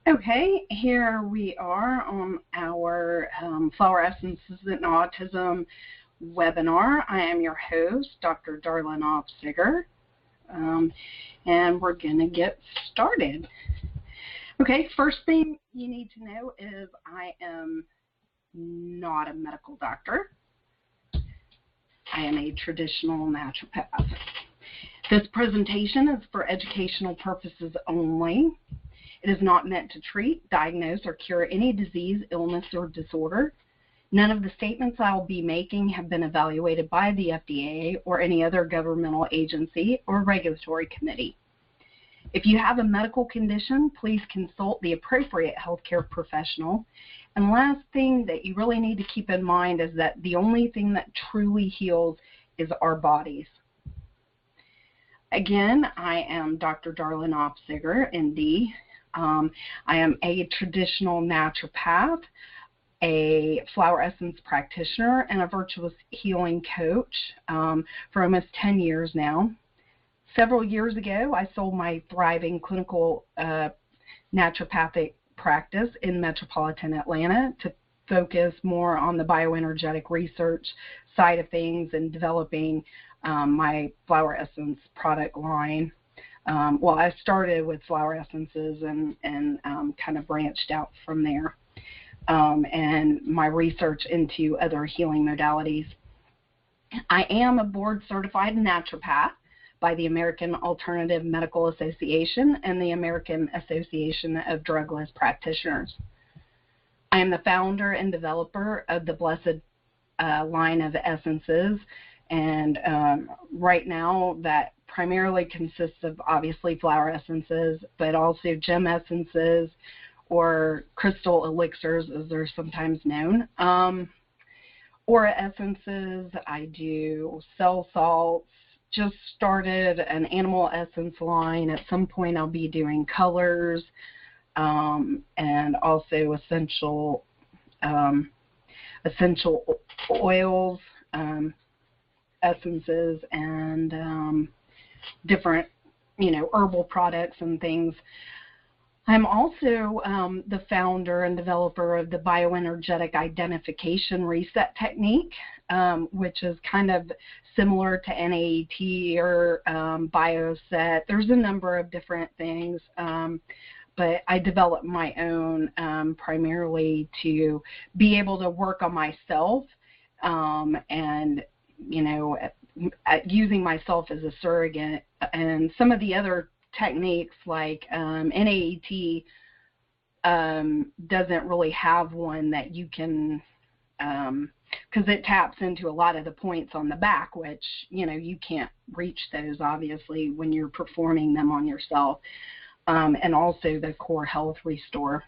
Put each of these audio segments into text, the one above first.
Okay, here we are on our Flower Essences in Autism webinar. I am your host, Dr. Darla Knopfziger, and we're going to get started. Okay, first thing you need to know is I am not a medical doctor. I am a traditional naturopath. This presentation is for educational purposes only. It is not meant to treat, diagnose, or cure any disease, illness, or disorder. None of the statements I will be making have been evaluated by the FDA or any other governmental agency or regulatory committee. If you have a medical condition, please consult the appropriate healthcare professional. And last thing that you really need to keep in mind is that the only thing that truly heals is our bodies. Again, I am Dr. Darla Knopfziger, MD. I am a traditional naturopath, a flower essence practitioner, and a virtuous healing coach for almost 10 years now. Several years ago, I sold my thriving clinical naturopathic practice in metropolitan Atlanta to focus more on the bioenergetic research side of things and developing my flower essence product line. Well, I started with flower essences and kind of branched out from there, and my research into other healing modalities. I am a board-certified naturopath by the American Alternative Medical Association and the American Association of Drugless Practitioners. I am the founder and developer of the Blessed line of essences, and right now that primarily consists of obviously flower essences, but also gem essences or crystal elixirs as they're sometimes known. Aura essences, I do cell salts, just started an animal essence line. At some point I'll be doing colors and also essential oils, essences, and different, herbal products and things. I'm also the founder and developer of the bioenergetic identification reset technique, which is kind of similar to NAET or BioSet. There's a number of different things, but I developed my own primarily to be able to work on myself and, using myself as a surrogate. And some of the other techniques like NAET doesn't really have one that you can, because it taps into a lot of the points on the back, which, you can't reach those obviously when you're performing them on yourself, and also the core health restore.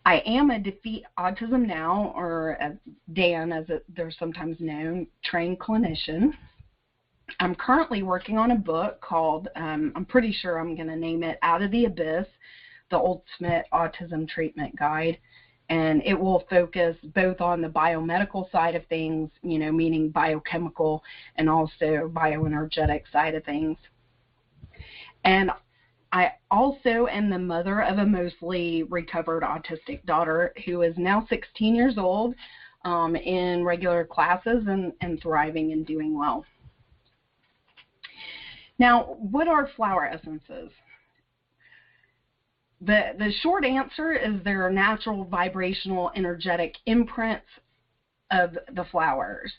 I am a Defeat Autism Now, or DAN as they're sometimes known, trained clinician. I'm currently working on a book called, I'm pretty sure I'm going to name it Out of the Abyss, the Ultimate Autism Treatment Guide. And it will focus both on the biomedical side of things, meaning biochemical, and also bioenergetic side of things. And I also am the mother of a mostly recovered autistic daughter who is now 16 years old, in regular classes and thriving and doing well. Now, what are flower essences? The short answer is they're natural vibrational energetic imprints of the flowers.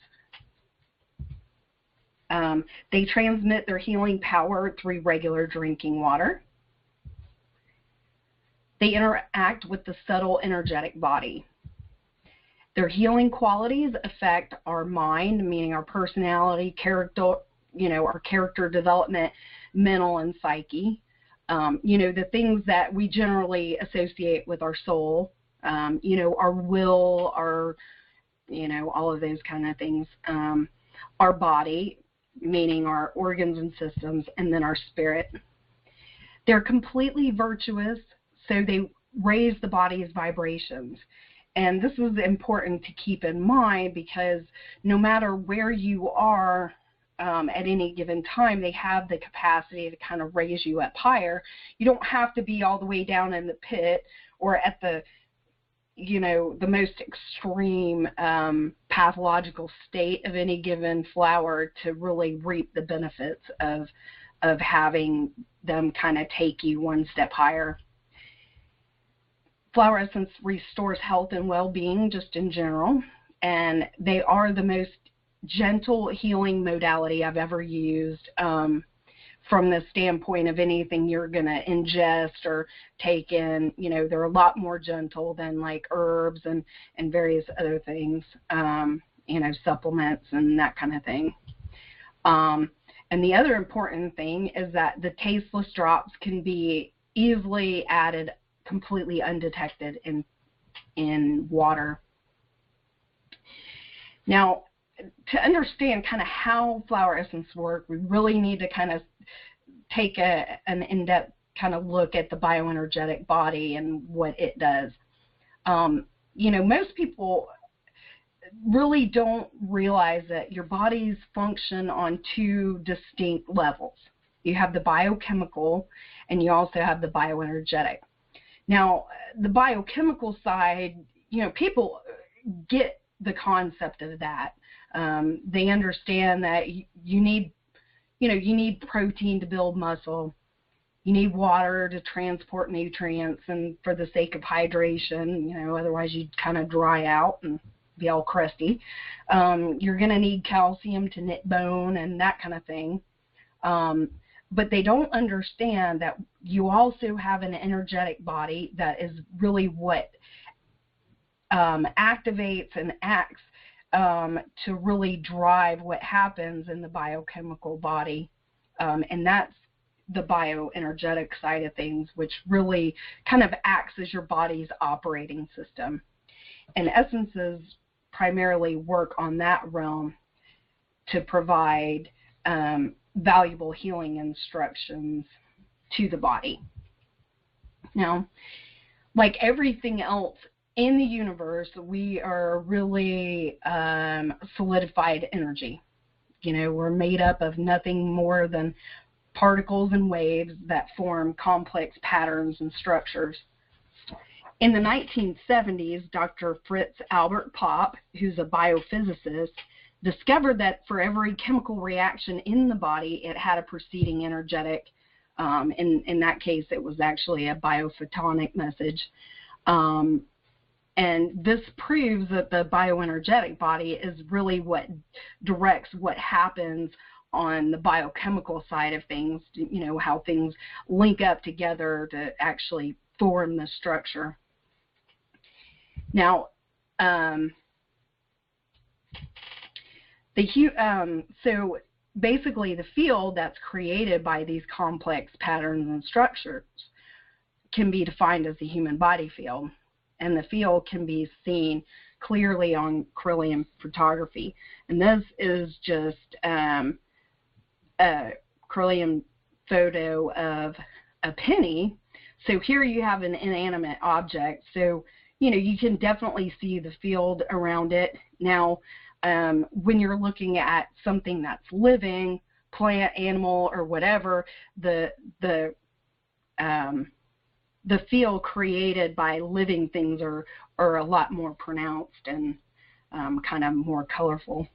They transmit their healing power through regular drinking water. They interact with the subtle energetic body. Their healing qualities affect our mind, meaning our personality, character, our character development, mental and psyche. The things that we generally associate with our soul, our will, our, all of those kind of things. Our body, meaning our organs and systems, and then our spirit. They're completely virtuous, so they raise the body's vibrations. And this is important to keep in mind because no matter where you are at any given time, they have the capacity to kind of raise you up higher. You don't have to be all the way down in the pit or at the, the most extreme pathological state of any given flower to really reap the benefits of having them kind of take you one step higher. Flower essence restores health and well-being just in general, and they are the most gentle healing modality I've ever used from the standpoint of anything you're going to ingest or take in. They're a lot more gentle than like herbs and various other things, supplements and that kind of thing. And the other important thing is that the tasteless drops can be easily added completely undetected in water. Now, to understand kind of how flower essence work, we really need to kind of take an in-depth kind of look at the bioenergetic body and what it does. Most people really don't realize that your bodies function on two distinct levels. You have the biochemical and you also have the bioenergetic. Now, the biochemical side, people get the concept of that. They understand that you need protein to build muscle. You need water to transport nutrients and for the sake of hydration, otherwise you'd kind of dry out and be all crusty. You're going to need calcium to knit bone and that kind of thing. But they don't understand that you also have an energetic body that is really what activates and acts to really drive what happens in the biochemical body. And that's the bioenergetic side of things, which really kind of acts as your body's operating system. And essences primarily work on that realm to provide valuable healing instructions to the body. Now, like everything else in the universe, we are really solidified energy. We're made up of nothing more than particles and waves that form complex patterns and structures. In the 1970s, Dr. Fritz Albert Popp, who's a biophysicist, discovered that for every chemical reaction in the body, it had a preceding energetic. In that case, it was actually a biophotonic message. And this proves that the bioenergetic body is really what directs what happens on the biochemical side of things, how things link up together to actually form the structure. Now, so basically the field that's created by these complex patterns and structures can be defined as the human body field. And the field can be seen clearly on Kirlian photography. And this is just a Kirlian photo of a penny. So here you have an inanimate object. So, you can definitely see the field around it. Now, when you're looking at something that's living, plant, animal, or whatever, the field created by living things are a lot more pronounced and kind of more colorful.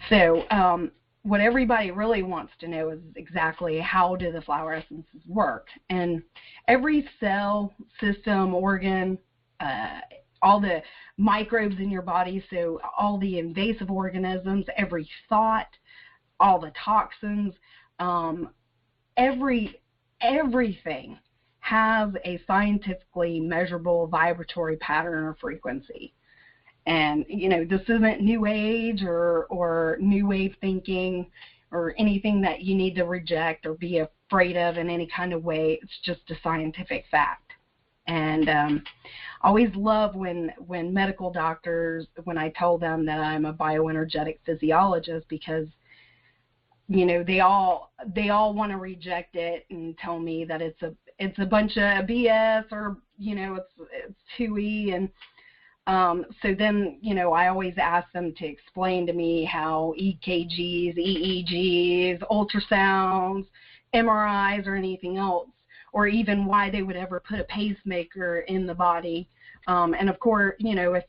So what everybody really wants to know is exactly how do the flower essences work. And every cell, system, organ, all the microbes in your body, so all the invasive organisms, every thought, all the toxins, everything has a scientifically measurable vibratory pattern or frequency. And, this isn't new age or new wave thinking or anything that you need to reject or be afraid of in any kind of way. It's just a scientific fact. And I always love when medical doctors, when I tell them that I'm a bioenergetic physiologist, because they all want to reject it and tell me that it's a bunch of BS or it's hooey. And So then, you know, I always ask them to explain to me how EKGs, EEGs, ultrasounds, MRIs, or anything else, or even why they would ever put a pacemaker in the body. And of course, you know,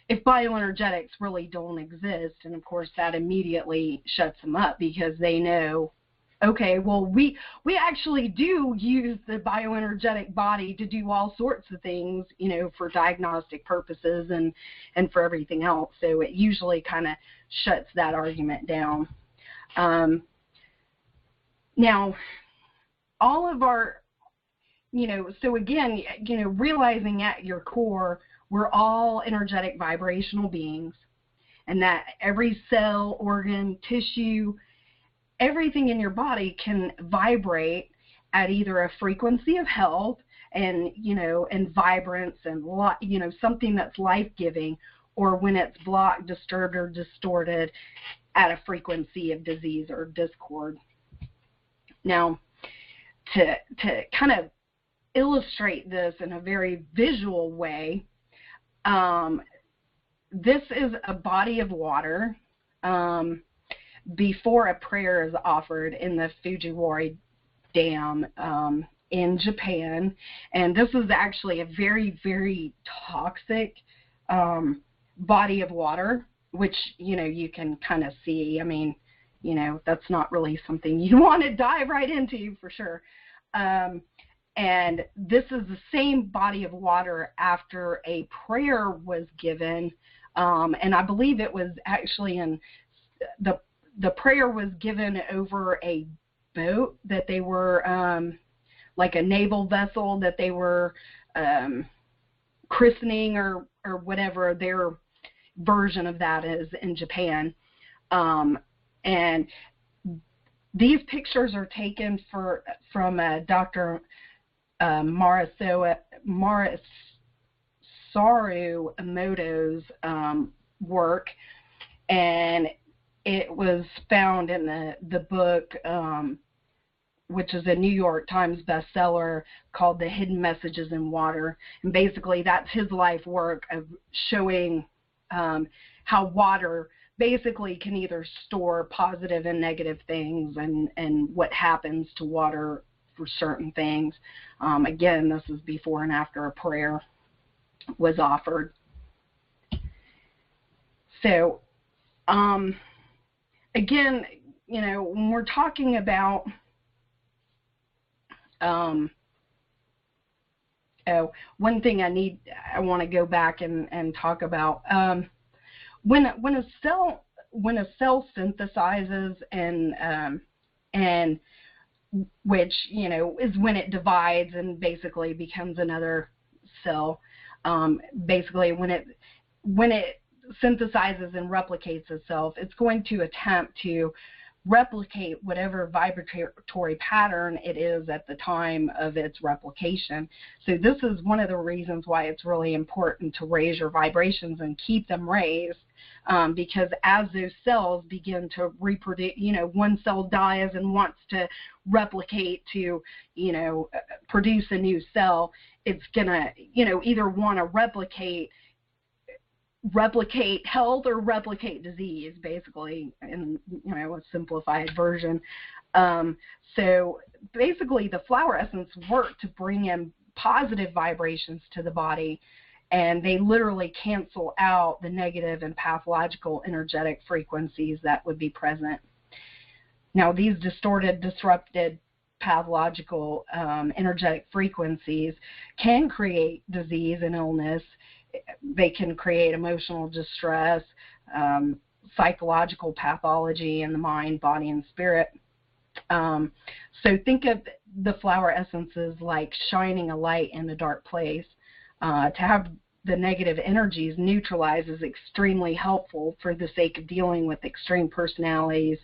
if bioenergetics really don't exist, and of course that immediately shuts them up, because they know, okay, well, we actually do use the bioenergetic body to do all sorts of things, you know, for diagnostic purposes and for everything else. So it usually kind of shuts that argument down. Now, all of our, you know, so again, you know, realizing at your core, we're all energetic vibrational beings, and that every cell, organ, tissue, everything in your body can vibrate at either a frequency of health and, you know, and vibrance and, you know, something that's life-giving, or when it's blocked, disturbed, or distorted at a frequency of disease or discord. Now, to kind of illustrate this in a very visual way, this is a body of water before a prayer is offered in the Fujiwara Dam in Japan. And this is actually a very, very toxic body of water, which, you know, you can kind of see. I mean, you know, that's not really something you want to dive right into for sure. And this is the same body of water after a prayer was given, and I believe it was actually in the prayer was given over a boat that they were, like a naval vessel that they were christening or whatever their version of that is in Japan. And these pictures are taken from Dr. Masaru Emoto's work, and it was found in the book, which is a New York Times bestseller, called The Hidden Messages in Water. And basically that's his life work of showing how water basically can either store positive and negative things, and what happens to water for certain things. Again, this is before and after a prayer was offered. So, again, you know, when we're talking about, one thing I want to go back and talk about, when a cell synthesizes and which, you know, is when it divides and basically becomes another cell. Basically, when it synthesizes and replicates itself, it's going to attempt to replicate whatever vibratory pattern it is at the time of its replication. So this is one of the reasons why it's really important to raise your vibrations and keep them raised, because as those cells begin to reproduce, you know, one cell dies and wants to replicate to, you know, produce a new cell, it's gonna, you know, either want to replicate health or replicate disease, basically, in, you know, a simplified version. So basically the flower essence work to bring in positive vibrations to the body, and they literally cancel out the negative and pathological energetic frequencies that would be present. Now, these distorted, disrupted pathological energetic frequencies can create disease and illness. They can create emotional distress, psychological pathology in the mind, body, and spirit. So think of the flower essences like shining a light in a dark place. To have the negative energies neutralized is extremely helpful for the sake of dealing with extreme personalities,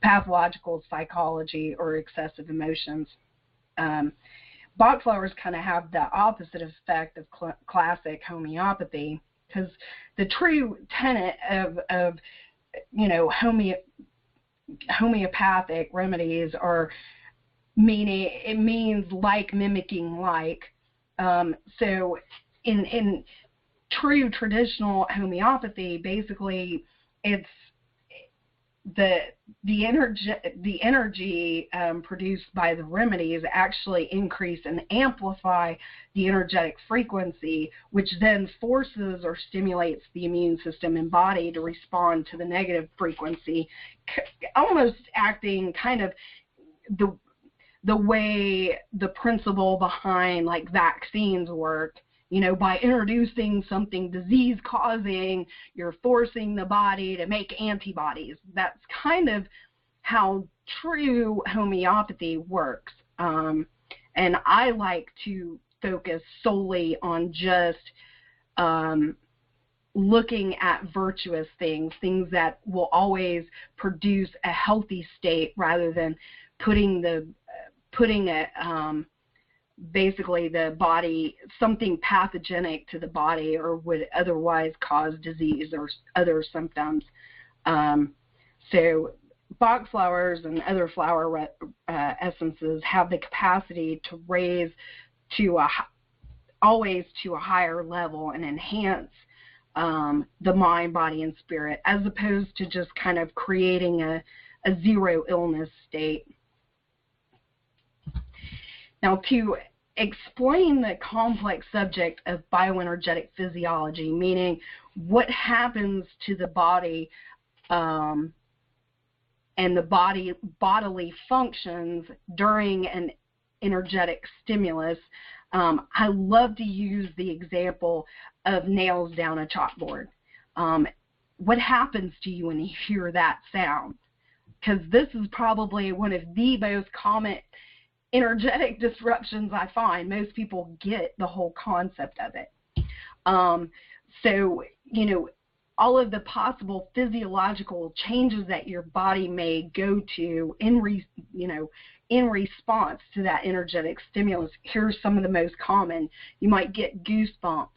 pathological psychology, or excessive emotions. Bach flowers kind of have the opposite effect of classic homeopathy, because the true tenet of you know, homeopathic remedies are it means like mimicking like. So in true traditional homeopathy, basically, it's the energy produced by the remedies actually increase and amplify the energetic frequency, which then forces or stimulates the immune system and body to respond to the negative frequency, almost acting kind of the way the principle behind like vaccines work. You know, by introducing something disease-causing, you're forcing the body to make antibodies. That's kind of how true homeopathy works. And I like to focus solely on just looking at virtuous things, things that will always produce a healthy state rather than putting it basically the body, something pathogenic to the body or would otherwise cause disease or other symptoms. So Bach flowers and other flower essences have the capacity to raise to always to a higher level and enhance the mind, body, and spirit, as opposed to just kind of creating a zero illness state. Now, to explain the complex subject of bioenergetic physiology, meaning what happens to the body and the bodily functions during an energetic stimulus, I love to use the example of nails down a chalkboard. What happens to you when you hear that sound? Because this is probably one of the most common energetic disruptions I find. Most people get the whole concept of it. So, you know, all of the possible physiological changes that your body may go to in response to that energetic stimulus. Here's some of the most common. You might get goosebumps.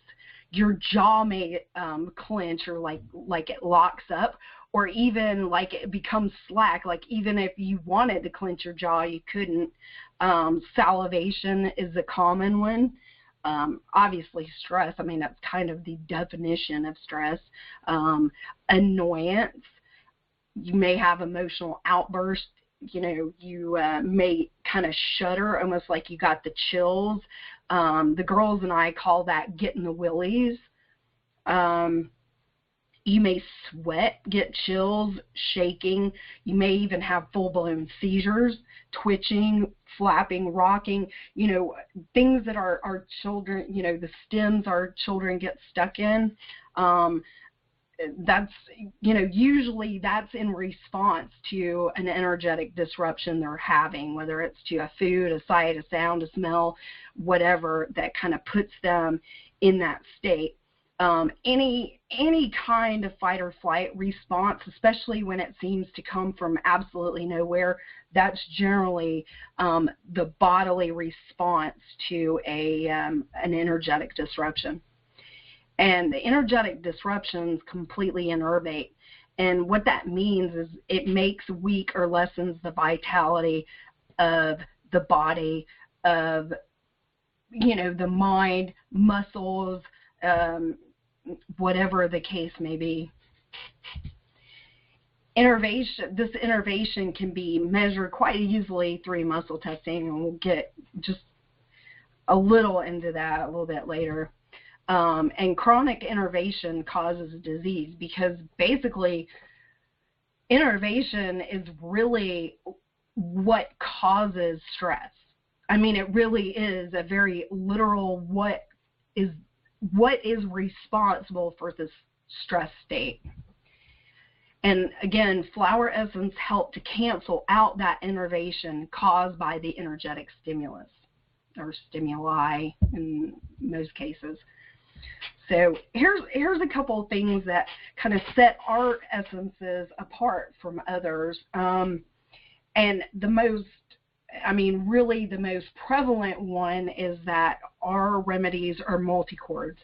Your jaw may clench or like it locks up, or even like it becomes slack, like even if you wanted to clench your jaw, you couldn't. Salivation is a common one. Obviously stress, I mean, that's kind of the definition of stress. Annoyance, you may have emotional outbursts. You know, you may kind of shudder, almost like you got the chills. The girls and I call that getting the willies. You may sweat, get chills, shaking. You may even have full-blown seizures, twitching, flapping, rocking, you know, things that our children, you know, the stems our children get stuck in. That's, you know, usually that's in response to an energetic disruption they're having, whether it's to a food, a sight, a sound, a smell, whatever that kind of puts them in that state. Any kind of fight or flight response, especially when it seems to come from absolutely nowhere, that's generally the bodily response to an energetic disruption. And the energetic disruptions completely innervate. And what that means is it makes weak or lessens the vitality of the body, of, you know, the mind, muscles, whatever the case may be. This innervation can be measured quite easily through muscle testing, and we'll get just a little into that a little bit later. And chronic innervation causes disease because basically innervation is really what causes stress. I mean, it really is a very literal what is responsible for this stress state. And again, flower essence help to cancel out that innervation caused by the energetic stimulus or stimuli in most cases. So here's a couple of things that kind of set our essences apart from others. And the most, I mean, really the most prevalent one is that our remedies are multi-chords.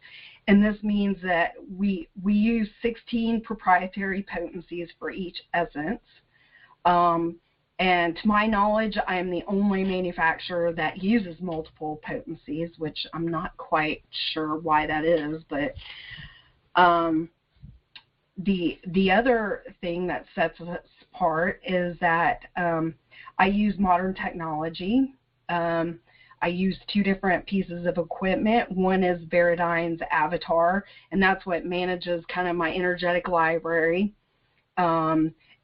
And this means that we use 16 proprietary potencies for each essence. And to my knowledge, I am the only manufacturer that uses multiple potencies, which I'm not quite sure why that is. But the other thing that sets us apart is that I use modern technology. I use 2 different pieces of equipment. One is Veridyne's Avatar, and that's what manages kind of my energetic library.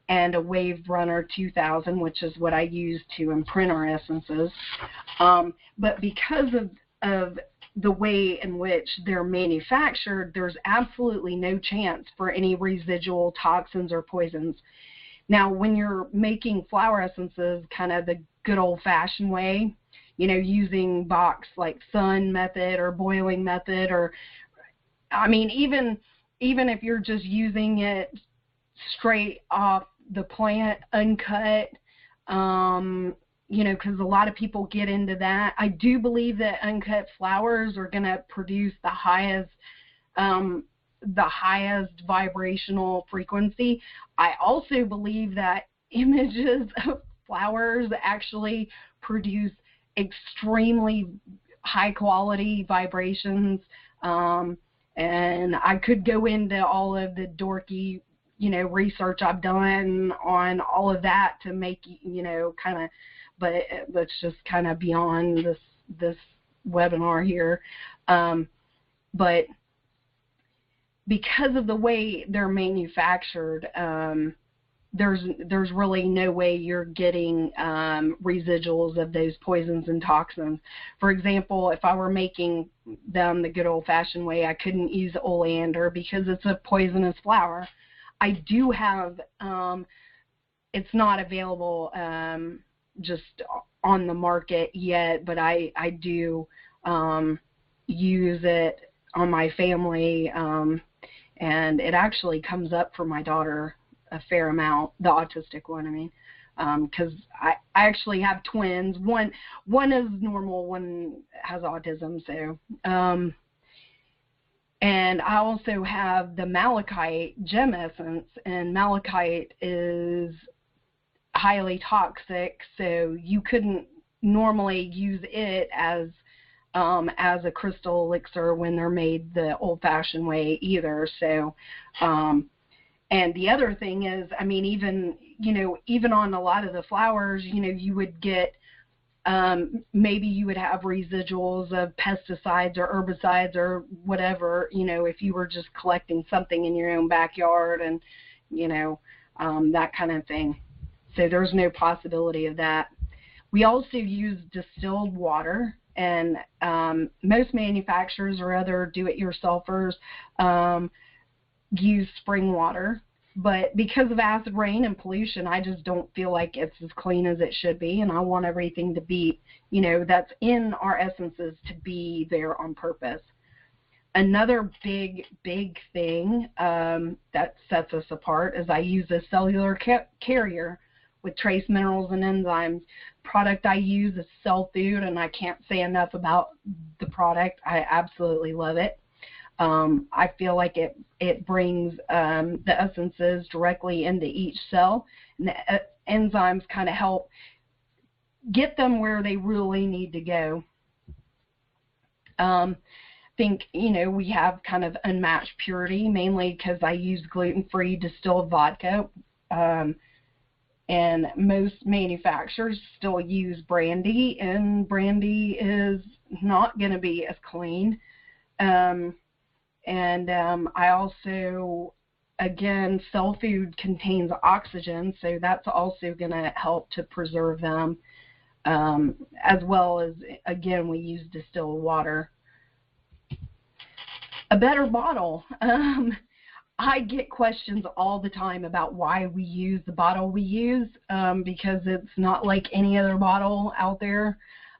And a Wave Runner 2000, which is what I use to imprint our essences. But because of the way in which they're manufactured, there's absolutely no chance for any residual toxins or poisons. Now, when you're making flower essences kind of the good old-fashioned way, you know, using box like sun method or boiling method, or, I mean, even if you're just using it straight off the plant, uncut, you know, because a lot of people get into that. I do believe that uncut flowers are going to produce the highest vibrational frequency. I also believe that images of flowers actually produce extremely high quality vibrations, and I could go into all of the dorky, you know, research I've done on all of that to make, you know, kind of, but that's just kind of beyond this webinar here. But because of the way they're manufactured, there's really no way you're getting residuals of those poisons and toxins. For example, if I were making them the good old-fashioned way, I couldn't use oleander because it's a poisonous flower. I do have, it's not available just on the market yet, but I do use it on my family, and it actually comes up for my daughter a fair amount, the autistic one, I mean, because I actually have twins. One is normal, one has autism, so. And I also have the malachite gem essence, and malachite is highly toxic, so you couldn't normally use it as a crystal elixir when they're made the old-fashioned way either. So, and the other thing is, I mean, even on a lot of the flowers, you know, you would get, maybe you would have residuals of pesticides or herbicides or whatever, you know, if you were just collecting something in your own backyard and, you know, that kind of thing. So there's no possibility of that. We also use distilled water, and most manufacturers or other do-it-yourselfers use spring water. But because of acid rain and pollution, I just don't feel like it's as clean as it should be, and I want everything to be, you know, that's in our essences to be there on purpose. Another big thing that sets us apart is I use a cellular carrier with trace minerals and enzymes. Product I use is Cell Food, and I can't say enough about the product. I absolutely love it. I feel like it brings the essences directly into each cell, and the enzymes kind of help get them where they really need to go. I think, you know, we have kind of unmatched purity, mainly because I use gluten-free distilled vodka, and most manufacturers still use brandy, and brandy is not going to be as clean. I also, again, Cell Food contains oxygen, so that's also going to help to preserve them, as well as, again, we use distilled water. A better bottle. I get questions all the time about why we use the bottle we use, because it's not like any other bottle out there.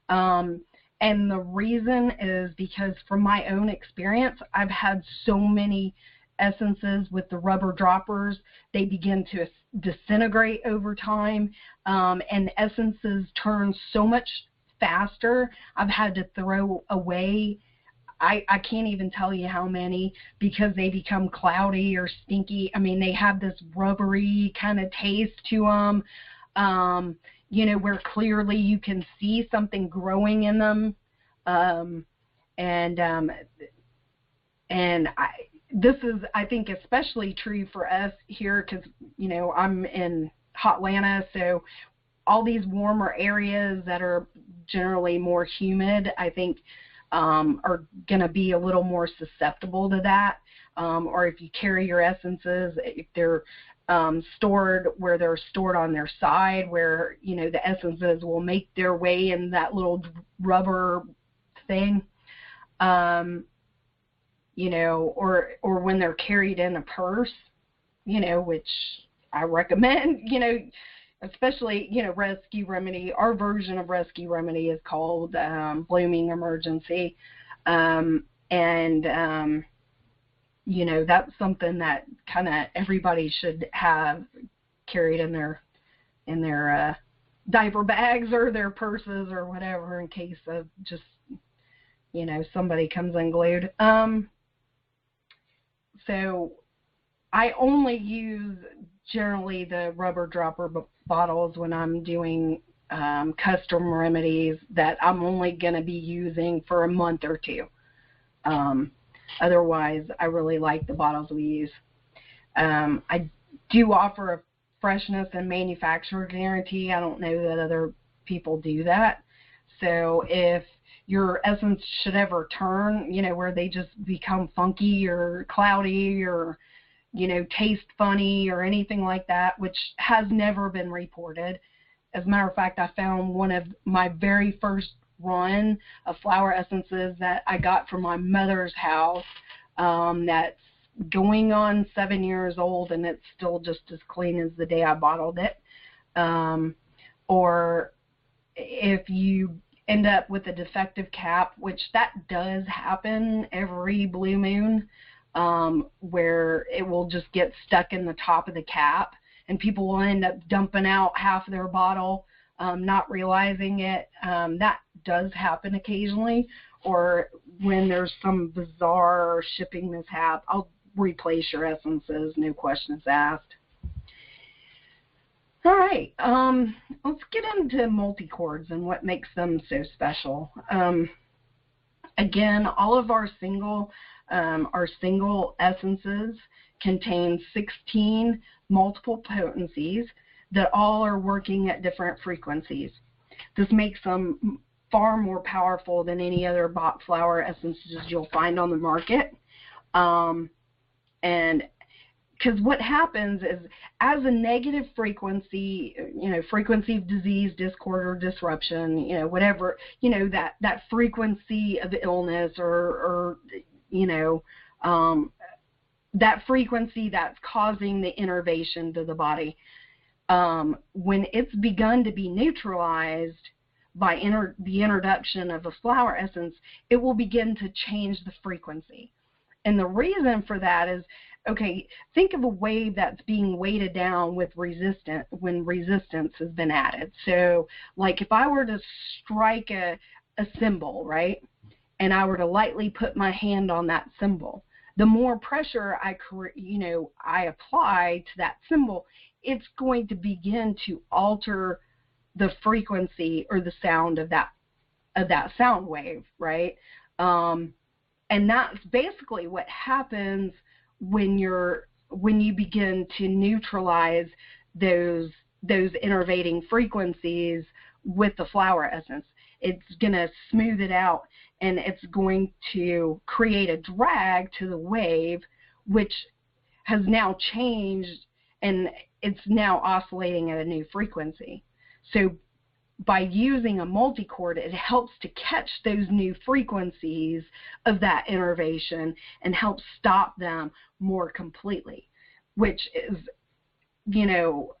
And the reason is because from my own experience, I've had so many essences with the rubber droppers. They begin to disintegrate over time, and essences turn so much faster. I've had to throw away, I can't even tell you how many, because they become cloudy or stinky. I mean, they have this rubbery kind of taste to them. you know, where clearly you can see something growing in them. This is, I think, especially true for us here because, you know, I'm in Hotlanta, so all these warmer areas that are generally more humid, I think, are going to be a little more susceptible to that. Or if you carry your essences, if they're stored where they're stored on their side, where, you know, the essences will make their way in that little rubber thing, you know, or when they're carried in a purse, you know, which I recommend, you know, especially, you know, Rescue Remedy. Our version of Rescue Remedy is called Blooming Emergency. You know, that's something that kind of everybody should have carried in their diaper bags or their purses or whatever in case of just, you know, somebody comes unglued. So I only use generally the rubber dropper bottles when I'm doing custom remedies that I'm only going to be using for a month or two. Otherwise, I really like the bottles we use. I do offer a freshness and manufacturer guarantee. I don't know that other people do that. So if your essence should ever turn, you know, where they just become funky or cloudy or, you know, taste funny or anything like that, which has never been reported. As a matter of fact, I found one of my very first run of flower essences that I got from my mother's house that's going on 7 years old, and it's still just as clean as the day I bottled it. Or if you end up with a defective cap, which that does happen every blue moon, where it will just get stuck in the top of the cap, and people will end up dumping out half of their bottle, not realizing it. That does happen occasionally. Or when there's some bizarre shipping mishap, I'll replace your essences, no questions asked. All right, let's get into multi-chords and what makes them so special. Again, all of our single essences contain 16 multiple potencies that all are working at different frequencies. This makes them far more powerful than any other bot flower essences you'll find on the market. And because what happens is, as a negative frequency, you know, frequency of disease, discord, or disruption, you know, whatever, you know, that frequency of illness or you know, that frequency that's causing the innervation to the body, when it's begun to be neutralized by the introduction of a flower essence, it will begin to change the frequency. And the reason for that is, okay, think of a wave that's being weighted down with resistance when resistance has been added. So, like if I were to strike a cymbal, right, and I were to lightly put my hand on that cymbal, the more pressure I apply to that cymbal, it's going to begin to alter the frequency or the sound of that sound wave, right? And that's basically what happens when you begin to neutralize those innervating frequencies with the flower essence. It's going to smooth it out, and it's going to create a drag to the wave, which has now changed, and it's now oscillating at a new frequency. So by using a multi-chord, it helps to catch those new frequencies of that innervation and helps stop them more completely, which is, you know,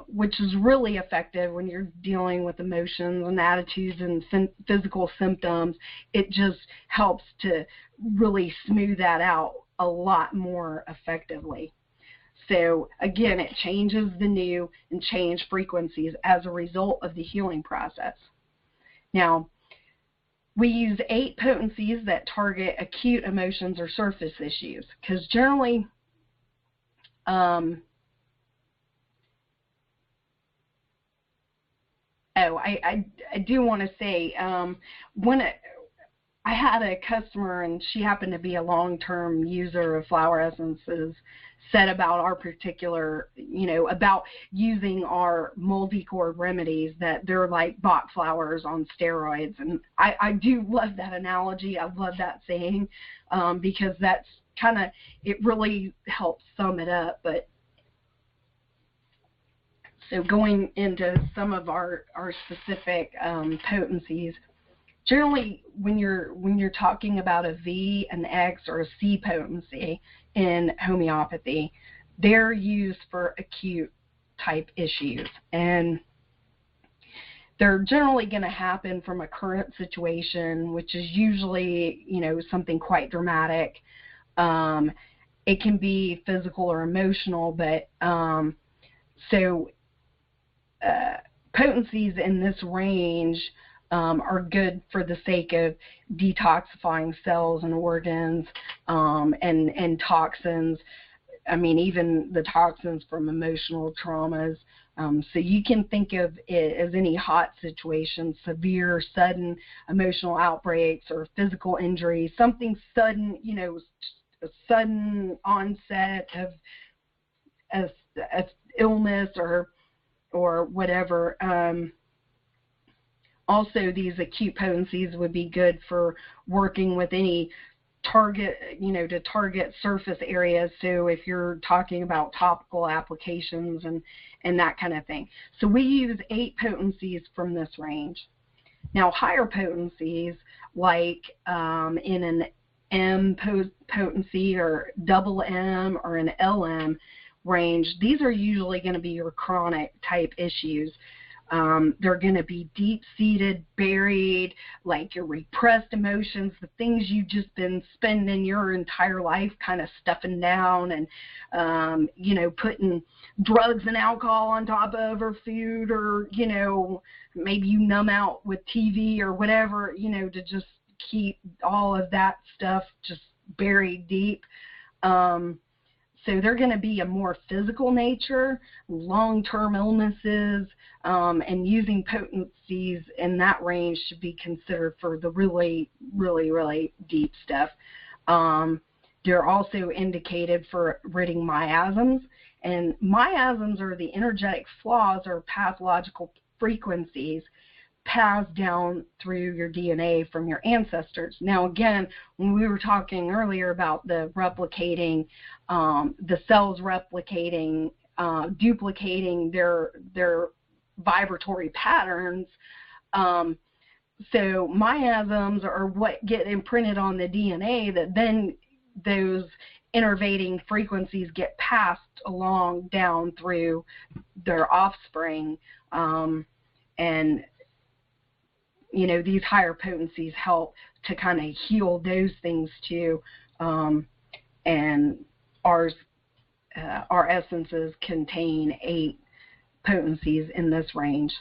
which is really effective when you're dealing with emotions and attitudes and physical symptoms. It just helps to really smooth that out a lot more effectively. So again, it changes the new and changed frequencies as a result of the healing process. Now, we use 8 potencies that target acute emotions or surface issues, because generally Oh, I do want to say, I had a customer, and she happened to be a long-term user of flower essences, said about our particular, about using our multi-chord remedies, that they're like Bach flowers on steroids. And I do love that analogy. I love that saying, because that's kind of, it really helps sum it up. But so going into some of our specific potencies, generally, when you're talking about a V, an X, or a C potency in homeopathy, they're used for acute type issues, and they're generally going to happen from a current situation, which is usually something quite dramatic. It can be physical or emotional, but potencies in this range are good for the sake of detoxifying cells and organs, and toxins. I mean, even the toxins from emotional traumas. So you can think of it as any hot situation, severe, sudden emotional outbreaks or physical injury, something sudden, a sudden onset of illness or whatever. Also, these acute potencies would be good for working with any target, to target surface areas. So if you're talking about topical applications and that kind of thing. So we use 8 potencies from this range. Now, higher potencies, like in an M potency or double M or an LM range, these are usually going to be your chronic type issues. They're going to be deep-seated, buried, like your repressed emotions, the things you've just been spending your entire life kind of stuffing down and, putting drugs and alcohol on top of, or food, or, maybe you numb out with TV or whatever, to just keep all of that stuff just buried deep. So they're going to be a more physical nature, long-term illnesses, and using potencies in that range should be considered for the really, really, really deep stuff. They're also indicated for ridding miasms, and miasms are the energetic flaws or pathological frequencies passed down through your DNA from your ancestors. Now, again, when we were talking earlier about the replicating, the cells replicating, duplicating their vibratory patterns, so miasms are what get imprinted on the DNA, that then those innervating frequencies get passed along down through their offspring, and these higher potencies help to kind of heal those things too. And our essences contain 8 potencies in this range.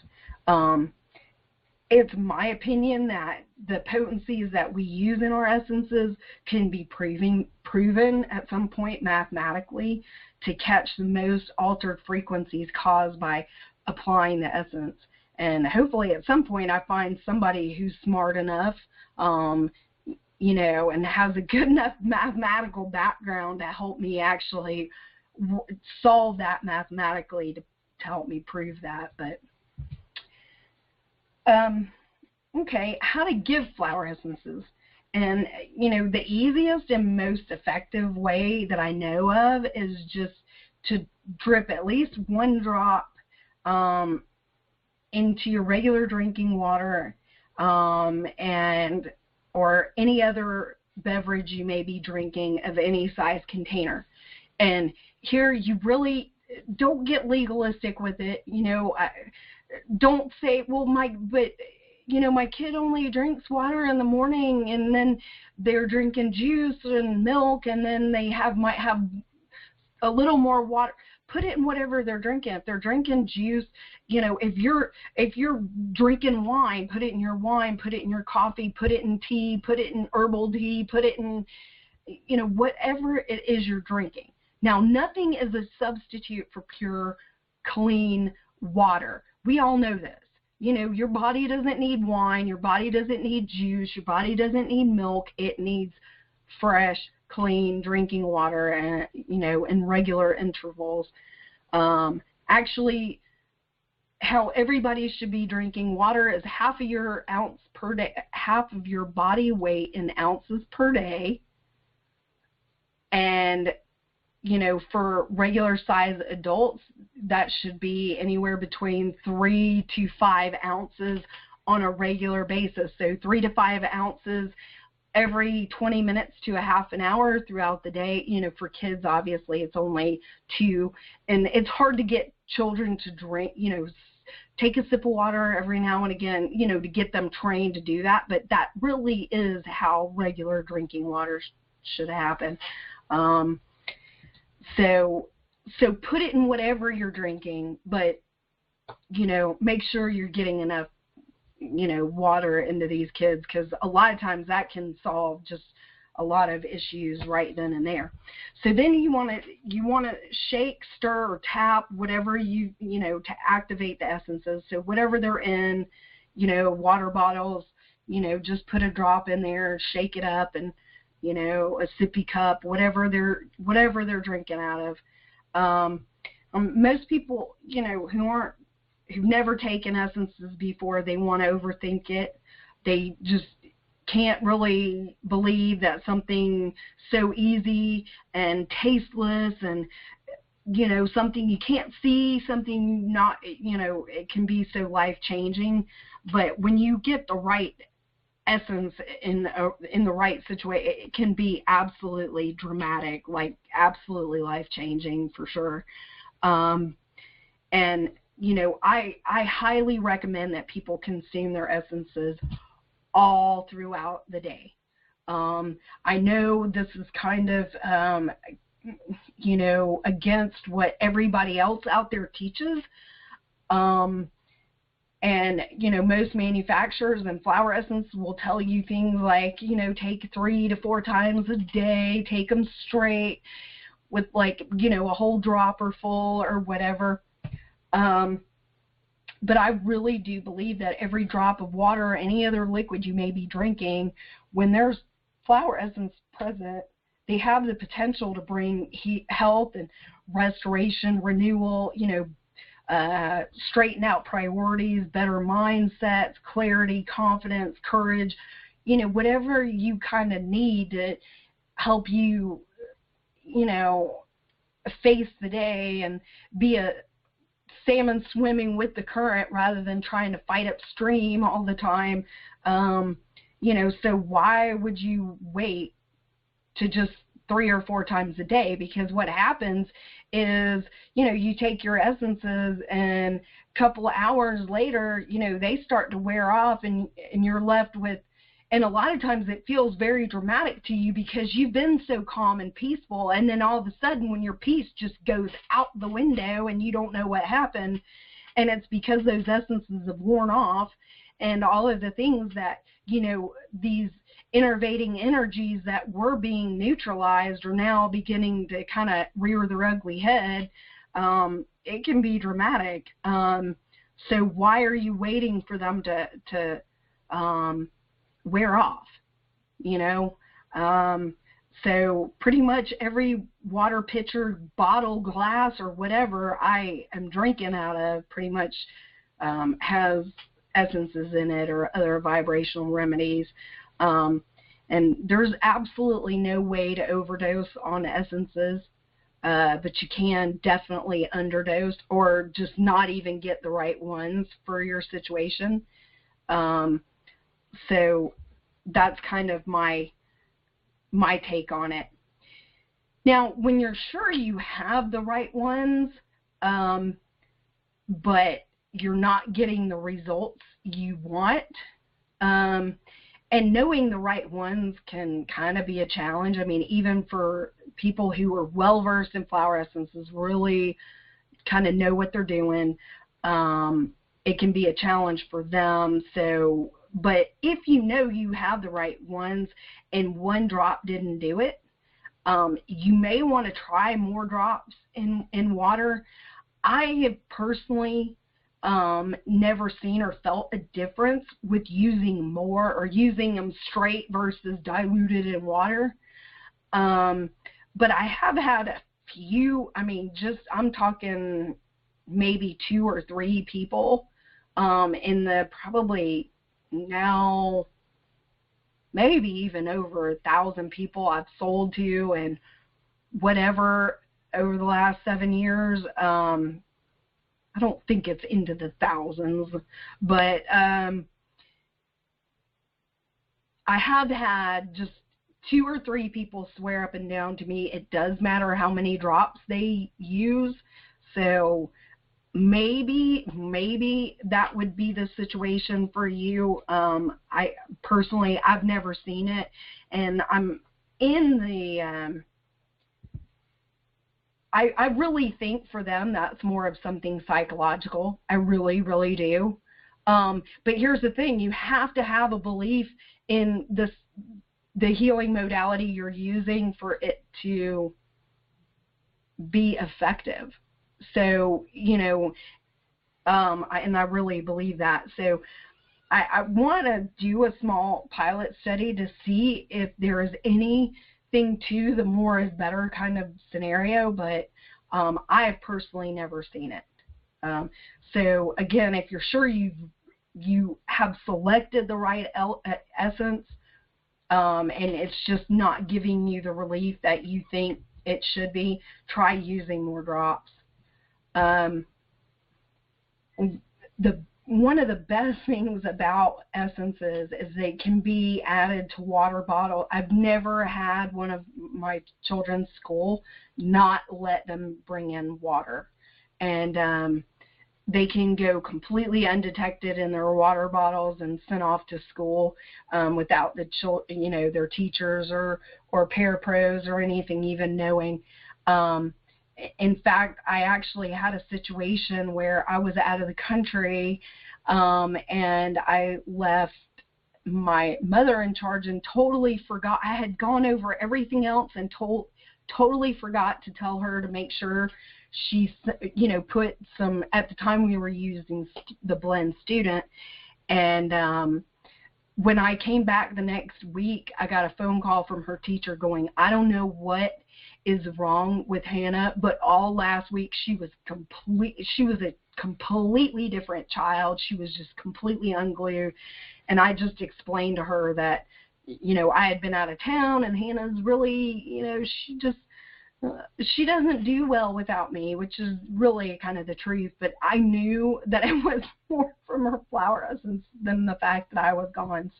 It's my opinion that the potencies that we use in our essences can be proven at some point mathematically to catch the most altered frequencies caused by applying the essence. And hopefully at some point I find somebody who's smart enough, and has a good enough mathematical background to help me actually solve that mathematically to help me prove that. But okay, how to give flower essences. And, the easiest and most effective way that I know of is just to drip at least 1 drop into your regular drinking water, or any other beverage you may be drinking of any size container. And here you really don't get legalistic with it. Don't say, well, my kid only drinks water in the morning, and then they're drinking juice and milk, and then they might have a little more water. Put it in whatever they're drinking. If they're drinking juice, if you're drinking wine, put it in your wine, put it in your coffee, put it in tea, put it in herbal tea, put it in, whatever it is you're drinking. Now, nothing is a substitute for pure, clean water. We all know this. You know, your body doesn't need wine, your body doesn't need juice, your body doesn't need milk. It needs fresh, clean drinking water, and, you know, in regular intervals. Actually, how everybody should be drinking water is half of your ounce per day, half of your body weight in ounces per day. And, you know, for regular size adults, that should be anywhere between 3 to 5 ounces on a regular basis. So 3 to 5 ounces every 20 minutes to a half an hour throughout the day. You know, for kids, obviously, it's only 2. And it's hard to get children to drink, you know, take a sip of water every now and again, you know, to get them trained to do that. But that really is how regular drinking water should happen. So put it in whatever you're drinking, but, you know, make sure you're getting enough, you know, water into these kids, because a lot of times that can solve just a lot of issues right then and there. So then you want to shake, stir, or tap whatever you know, to activate the essences. So whatever they're in, you know, water bottles, you know, just put a drop in there, shake it up, and, you know, a sippy cup, whatever they're drinking out of. Most people, you know, who've never taken essences before, they want to overthink it. They just can't really believe that something so easy and tasteless and, you know, something you can't see, something not, you know, it can be so life-changing. But when you get the right essence in the right situation, it can be absolutely dramatic, like absolutely life-changing for sure. And, you know, I highly recommend that people consume their essences all throughout the day. I know this is kind of, you know, against what everybody else out there teaches. And, you know, most manufacturers and flower essence will tell you things like, you know, take 3 to 4 times a day, take them straight with, like, you know, a whole dropper full or whatever. But I really do believe that every drop of water or any other liquid you may be drinking, when there's flower essence present, they have the potential to bring health and restoration, renewal, you know, straighten out priorities, better mindsets, clarity, confidence, courage, you know, whatever you kind of need to help you, you know, face the day and be a salmon swimming with the current rather than trying to fight upstream all the time. You know, so why would you wait to just 3 or 4 times a day? Because what happens is, you know, you take your essences and a couple of hours later, you know, they start to wear off and you're left with, and a lot of times it feels very dramatic to you because you've been so calm and peaceful, and then all of a sudden when your peace just goes out the window and you don't know what happened, and it's because those essences have worn off, and all of the things that, you know, these innervating energies that were being neutralized are now beginning to kind of rear their ugly head. It can be dramatic. So why are you waiting for them to wear off, you know? So pretty much every water pitcher, bottle, glass, or whatever I am drinking out of pretty much has essences in it or other vibrational remedies. And there's absolutely no way to overdose on essences, but you can definitely underdose or just not even get the right ones for your situation. So that's kind of my take on it. Now, when you're sure you have the right ones, but you're not getting the results you want, and knowing the right ones can kind of be a challenge. I mean, even for people who are well-versed in flower essences, really kind of know what they're doing, it can be a challenge for them. So, but if you know you have the right ones and one drop didn't do it, you may want to try more drops in water. I have personally never seen or felt a difference with using more or using them straight versus diluted in water. But I have had a few, I mean, I'm talking maybe 2 or 3 people in the probably now maybe even over 1,000 people I've sold to and whatever over the last 7 years. I don't think it's into the thousands, but I have had just 2 or 3 people swear up and down to me it does matter how many drops they use. So maybe that would be the situation for you. I personally, I've never seen it, and I'm in the I really think for them that's more of something psychological. I really, really do. But here's the thing: you have to have a belief in the healing modality you're using for it to be effective. So, you know, and I really believe that. So I want to do a small pilot study to see if there is anything to the more is better kind of scenario, but I have personally never seen it. So again, if you're sure you have selected the right essence, and it's just not giving you the relief that you think it should be, try using more drops. One of the best things about essences is they can be added to water bottle. I've never had one of my children's school not let them bring in water, and they can go completely undetected in their water bottles and sent off to school without their teachers or parapros or anything even knowing. In fact, I actually had a situation where I was out of the country and I left my mother in charge and totally forgot. I had gone over everything else and totally forgot to tell her to make sure she, put some, at the time we were using the blend student. And when I came back the next week, I got a phone call from her teacher going, I don't know what is wrong with Hannah, but all last week she was a completely different child. She was just completely unglued. And I just explained to her that, I had been out of town and Hannah's really, she doesn't do well without me, which is really kind of the truth. But I knew that it was more from her flower essence than the fact that I was gone.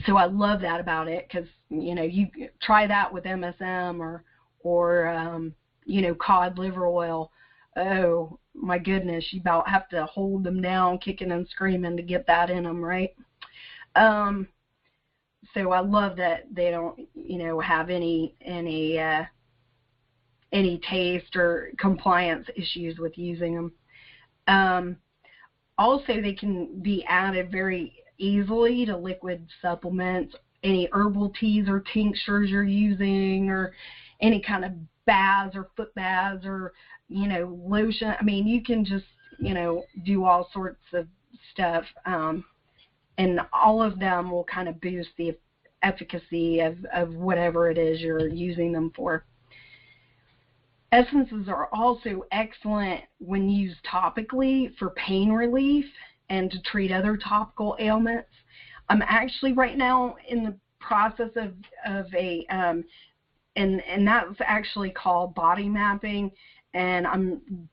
So I love that about it, because, you try that with MSM or cod liver oil. Oh, my goodness, you about have to hold them down, kicking and screaming to get that in them, right? So I love that they don't, have any taste or compliance issues with using them. Also, they can be added very easily to liquid supplements, any herbal teas or tinctures you're using, or any kind of baths or foot baths or, lotion. I mean, you can just, do all sorts of stuff, and all of them will kind of boost the efficacy of whatever it is you're using them for. Essences are also excellent when used topically for pain relief and to treat other topical ailments. I'm actually right now in the process of and that's actually called body mapping, and I'm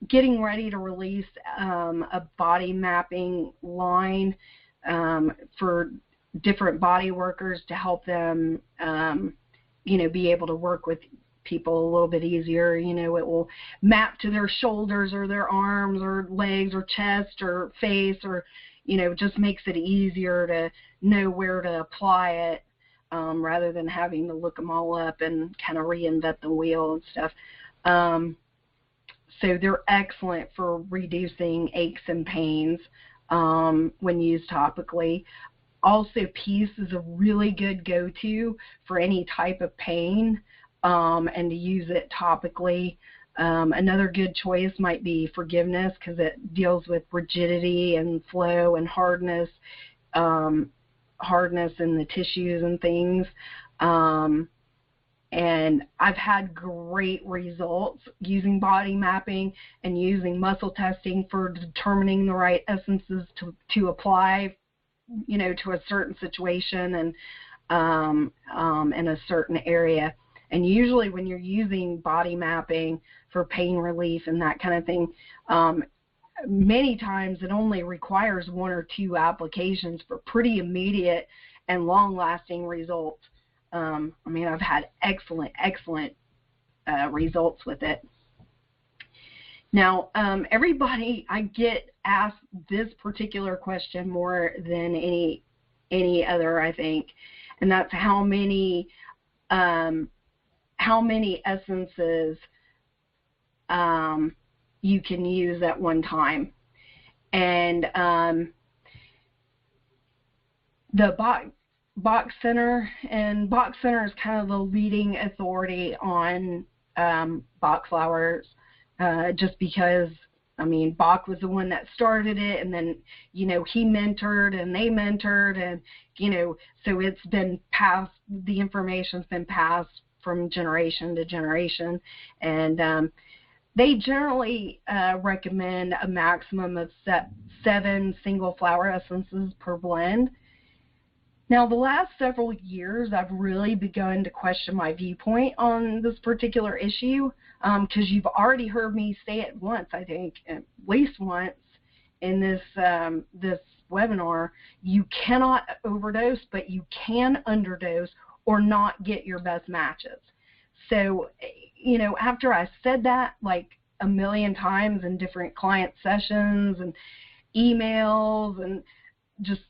getting ready to release a body mapping line for different body workers to help them, be able to work with people a little bit easier. It will map to their shoulders or their arms or legs or chest or face, or, just makes it easier to know where to apply it, rather than having to look them all up and kind of reinvent the wheel and stuff. So they're excellent for reducing aches and pains when used topically. Also, peace is a really good go-to for any type of pain, and to use it topically. Another good choice might be forgiveness, because it deals with rigidity and flow and hardness in the tissues and things. And I've had great results using body mapping and using muscle testing for determining the right essences to apply, to a certain situation and in a certain area. And usually when you're using body mapping for pain relief and that kind of thing, many times it only requires 1 or 2 applications for pretty immediate and long-lasting results. I've had excellent results with it. Now, everybody, I get asked this particular question more than any other, I think, and that's how many essences you can use at one time. And the Bach Center, and Bach Center is kind of the leading authority on Bach flowers, just because, Bach was the one that started it, and then, he mentored and they mentored, and, so it's been passed, the information's been passed from generation to generation, and they generally recommend a maximum of 7 single flower essences per blend. Now, the last several years, I've really begun to question my viewpoint on this particular issue, because you've already heard me say it once, I think, at least once in this webinar. You cannot overdose, but you can underdose or not get your best matches. So, after I said that like a million times in different client sessions and emails, and just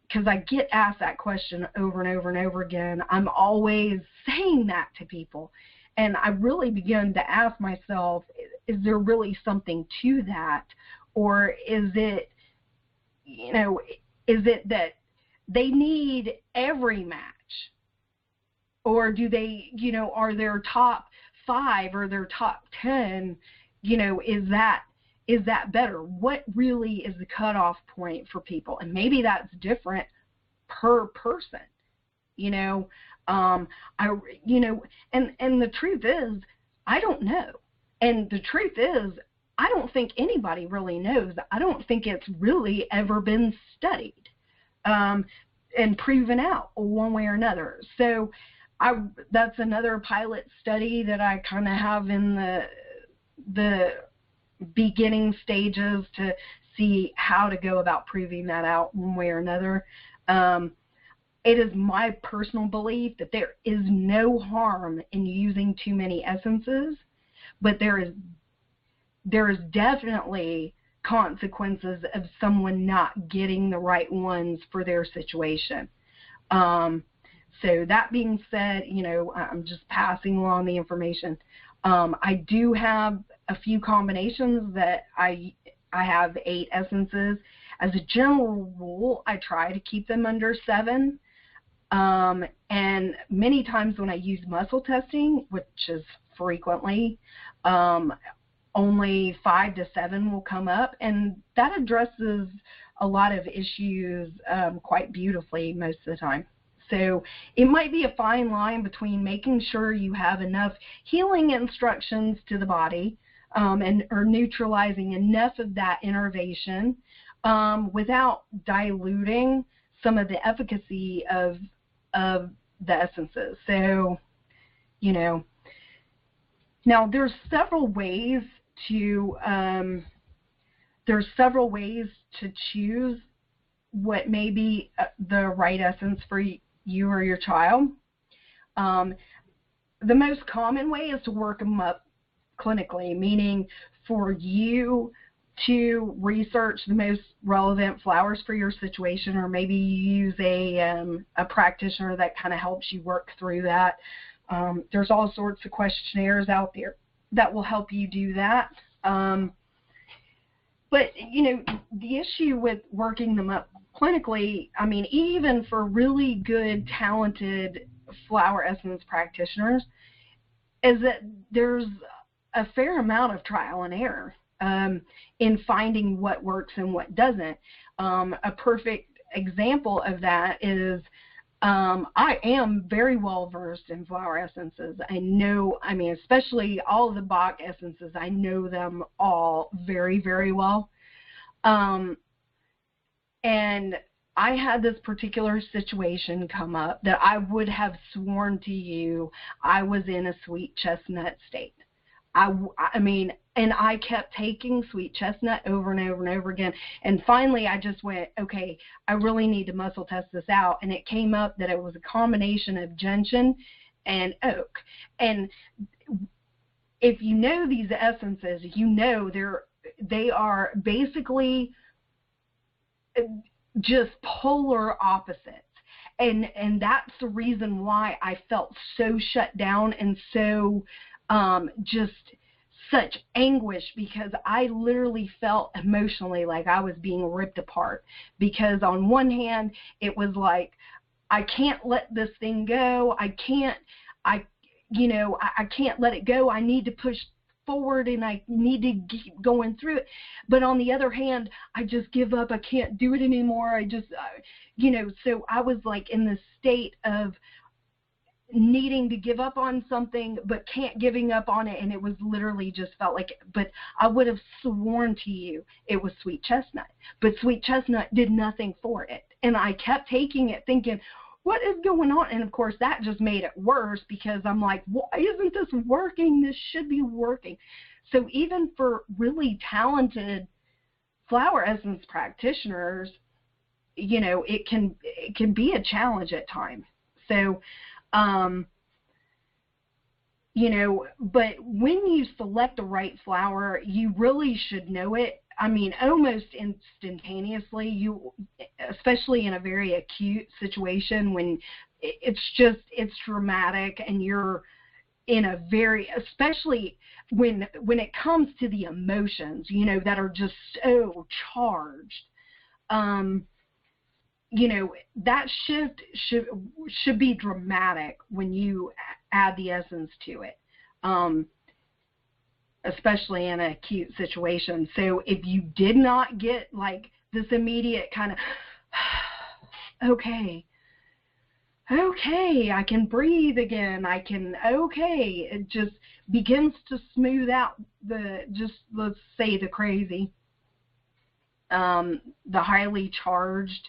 because I get asked that question over and over and over again, I'm always saying that to people. And I really began to ask myself, is there really something to that? Or is it, is it that they need every match? Or do they, are their top 5 or their top 10, is that better? What really is the cutoff point for people? And maybe that's different per person, and the truth is, I don't know. And the truth is, I don't think anybody really knows. I don't think it's really ever been studied and proven out one way or another. So that's another pilot study that I kind of have in the beginning stages to see how to go about proving that out one way or another. It is my personal belief that there is no harm in using too many essences, but there is definitely consequences of someone not getting the right ones for their situation. So that being said, I'm just passing along the information. I do have a few combinations that I have 8 essences. As a general rule, I try to keep them under 7. And many times when I use muscle testing, which is frequently, only 5 to 7 will come up, and that addresses a lot of issues quite beautifully most of the time. So it might be a fine line between making sure you have enough healing instructions to the body or neutralizing enough of that innervation without diluting some of the efficacy of the essences. So, now there's several ways to choose what may be the right essence for you or your child. The most common way is to work them up clinically, meaning for you to research the most relevant flowers for your situation, or maybe you use a practitioner that kind of helps you work through that. There's all sorts of questionnaires out there that will help you do that. But, the issue with working them up clinically, even for really good, talented flower essence practitioners, is that there's a fair amount of trial and error in finding what works and what doesn't. A perfect example of that is I am very well versed in flower essences. I know, I mean, especially all of the Bach essences, I know them all very, very well. And I had this particular situation come up that I would have sworn to you I was in a sweet chestnut state. I mean, and I kept taking sweet chestnut over and over and over again. And finally, I just went, okay, I really need to muscle test this out. And it came up that it was a combination of gentian and oak. And if you know these essences, you know they are basically just polar opposites. And that's the reason why I felt so shut down and so just such anguish, because I literally felt emotionally like I was being ripped apart. Because on one hand, it was like, I can't let this thing go. I can't let it go. I need to push forward and I need to keep going through it. But on the other hand, I just give up. I can't do it anymore. I just, so I was like in this state of needing to give up on something but can't giving up on it, and it was literally just felt like it. But I would have sworn to you it was sweet chestnut, but sweet chestnut did nothing for it, and I kept taking it thinking, what is going on? And of course that just made it worse, because I'm like, why isn't this working? This should be working. So even for really talented flower essence practitioners, it can be a challenge at times. So but when you select the right flower, you really should know it. I mean, almost instantaneously, especially in a very acute situation when it's dramatic and you're in a very, especially when it comes to the emotions, that are just so charged. That shift should be dramatic when you add the essence to it, especially in an acute situation. So if you did not get like this immediate kind of, okay, I can breathe again, it just begins to smooth out let's say the crazy, the highly charged,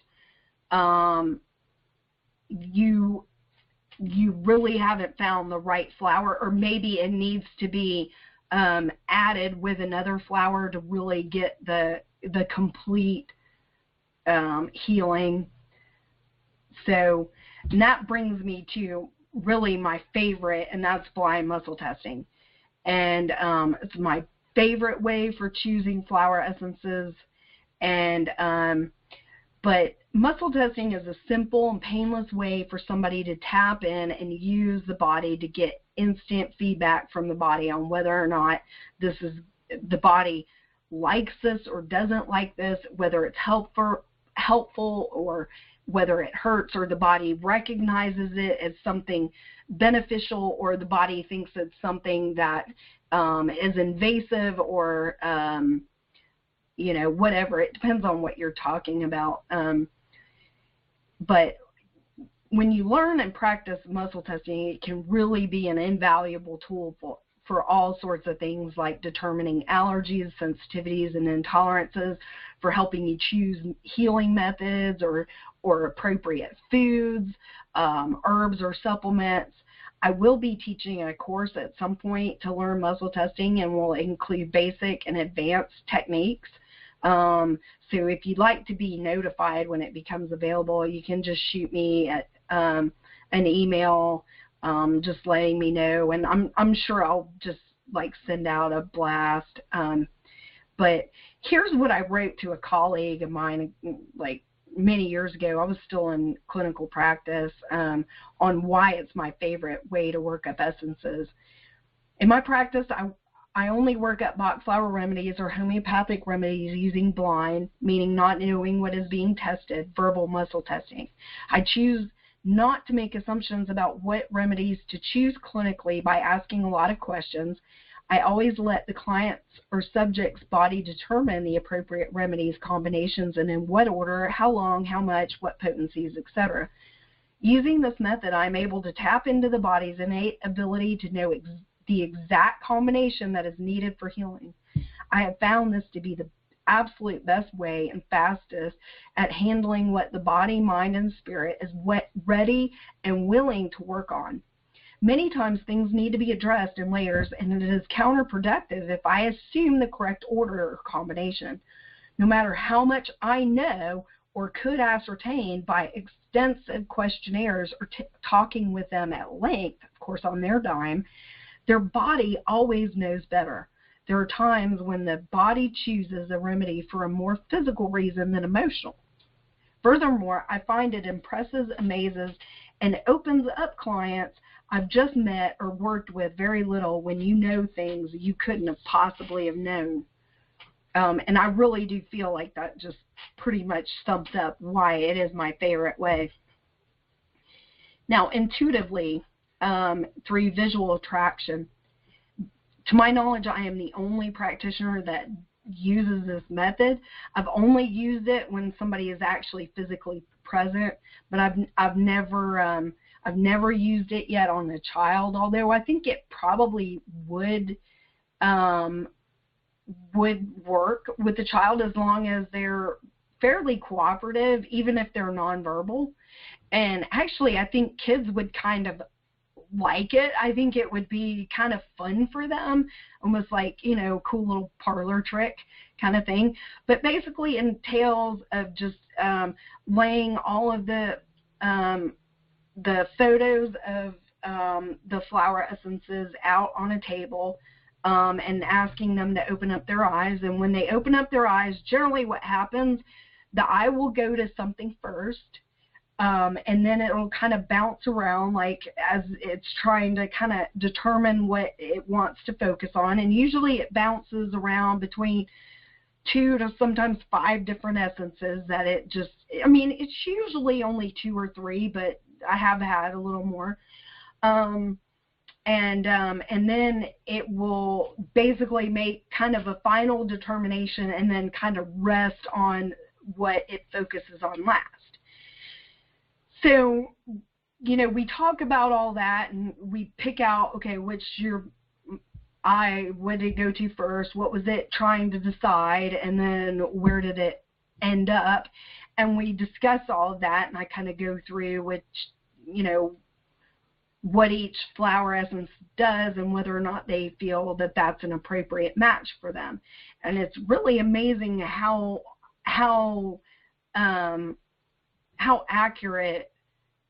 you really haven't found the right flower, or maybe it needs to be added with another flower to really get the complete healing. So, and that brings me to really my favorite, and that's blind muscle testing. And it's my favorite way for choosing flower essences. And but muscle testing is a simple and painless way for somebody to tap in and use the body to get instant feedback from the body on whether or not the body likes this or doesn't like this, whether it's helpful or whether it hurts, or the body recognizes it as something beneficial, or the body thinks it's something that is invasive, or whatever. It depends on what you're talking about. But when you learn and practice muscle testing, it can really be an invaluable tool for all sorts of things, like determining allergies, sensitivities, and intolerances, for helping you choose healing methods or appropriate foods, herbs or supplements. I will be teaching a course at some point to learn muscle testing, and will include basic and advanced techniques. So if you'd like to be notified when it becomes available, you can just shoot me at an email, just letting me know, and I'm sure I'll just like send out a blast. But here's what I wrote to a colleague of mine like many years ago. I was still in clinical practice, on why it's my favorite way to work up essences. In my practice, I only work up Bach flower remedies or homeopathic remedies using blind, meaning not knowing what is being tested, verbal muscle testing. I choose not to make assumptions about what remedies to choose clinically by asking a lot of questions. I always let the client's or subject's body determine the appropriate remedies, combinations, and in what order, how long, how much, what potencies, etc. Using this method, I'm able to tap into the body's innate ability to know the exact combination that is needed for healing. I have found this to be the absolute best way and fastest at handling what the body, mind, and spirit is ready and willing to work on. Many times things need to be addressed in layers, and it is counterproductive if I assume the correct order or combination. No matter how much I know or could ascertain by extensive questionnaires or talking with them at length, of course on their dime, their body always knows better. There are times when the body chooses a remedy for a more physical reason than emotional. Furthermore, I find it impresses, amazes, and opens up clients I've just met or worked with very little when you know things you couldn't have possibly have known. And I really do feel like that just pretty much sums up why it is my favorite way. Now, intuitively, through visual attraction, to my knowledge, I am the only practitioner that uses this method. I've only used it when somebody is actually physically present, but I've never used it yet on a child, although I think it probably would work with the child as long as they're fairly cooperative, even if they're nonverbal. And actually, I think kids would kind of like it. I think it would be kind of fun for them, almost like, you know, cool little parlor trick kind of thing. But basically entails of just laying all of the photos of the flower essences out on a table, and asking them to open up their eyes. And when they open up their eyes, generally what happens, the eye will go to something first, and then it'll kind of bounce around like as it's trying to kind of determine what it wants to focus on. And usually it bounces around between 2 to sometimes 5 different essences that it just, I mean, it's usually only 2 or 3, but I have had a little more. And then it will basically make kind of a final determination and then kind of rest on what it focuses on last. So, you know, we talk about all that and we pick out, okay, which your eye, what did it go to first? What was it trying to decide? And then where did it end up? And we discuss all of that, and I kind of go through which, you know, what each flower essence does and whether or not they feel that that's an appropriate match for them. And it's really amazing how accurate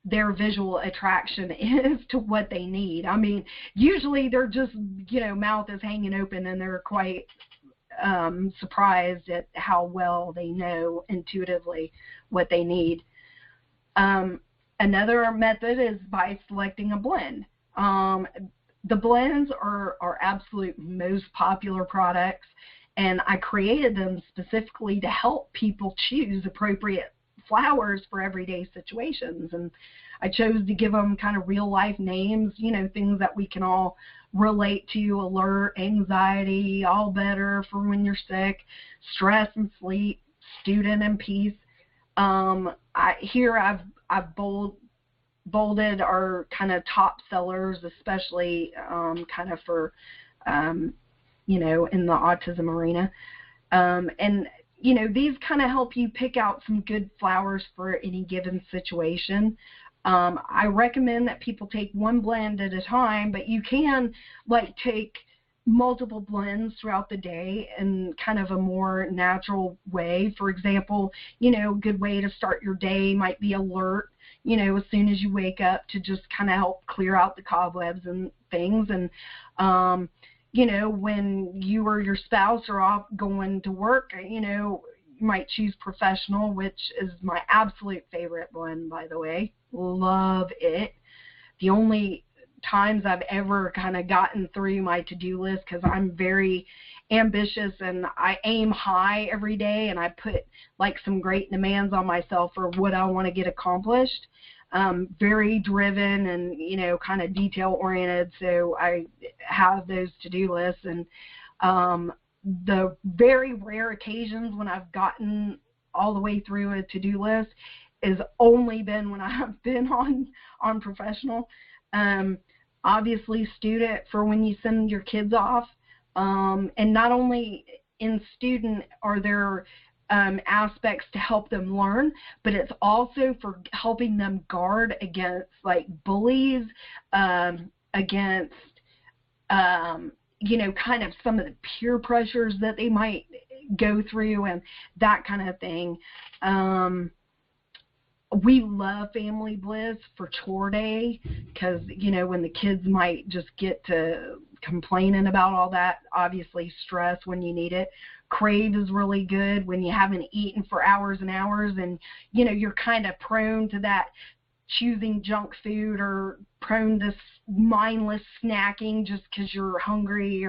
their visual attraction is to what they need. I mean, usually they're just, you know, mouth is hanging open and they're quite surprised at how well they know intuitively what they need. Another method is by selecting a blend. The blends are our absolute most popular products, and I created them specifically to help people choose appropriate flowers for everyday situations. And I chose to give them kind of real life names, you know, things that we can all relate to: alert, anxiety, all better for when you're sick, stress and sleep, student and peace. Here I've bolded our kind of top sellers, especially kind of for, you know, in the autism arena. And, you know, these kind of help you pick out some good flowers for any given situation. I recommend that people take one blend at a time, but you can like take multiple blends throughout the day in kind of a more natural way. For example, you know, a good way to start your day might be alert, you know, as soon as you wake up, to just kind of help clear out the cobwebs and things. And, you know, when you or your spouse are off going to work, you know, you might choose professional, which is my absolute favorite one, by the way. Love it. The only times I've ever kind of gotten through my to-do list, because I'm very ambitious and I aim high every day, and I put like some great demands on myself for what I want to get accomplished. very driven and, you know, kind of detail oriented. So I have those to-do lists, and the very rare occasions when I've gotten all the way through a to-do list is only been when I've been on professional. Obviously student for when you send your kids off, and not only in student are there aspects to help them learn, but it's also for helping them guard against like bullies, against you know, kind of some of the peer pressures that they might go through and that kind of thing. We love Family Bliss for chore day because, you know, when the kids might just get to complaining about all that, obviously stress when you need it. Crave is really good when you haven't eaten for hours and hours and, you know, you're kind of prone to that choosing junk food or prone to mindless snacking just because you're hungry,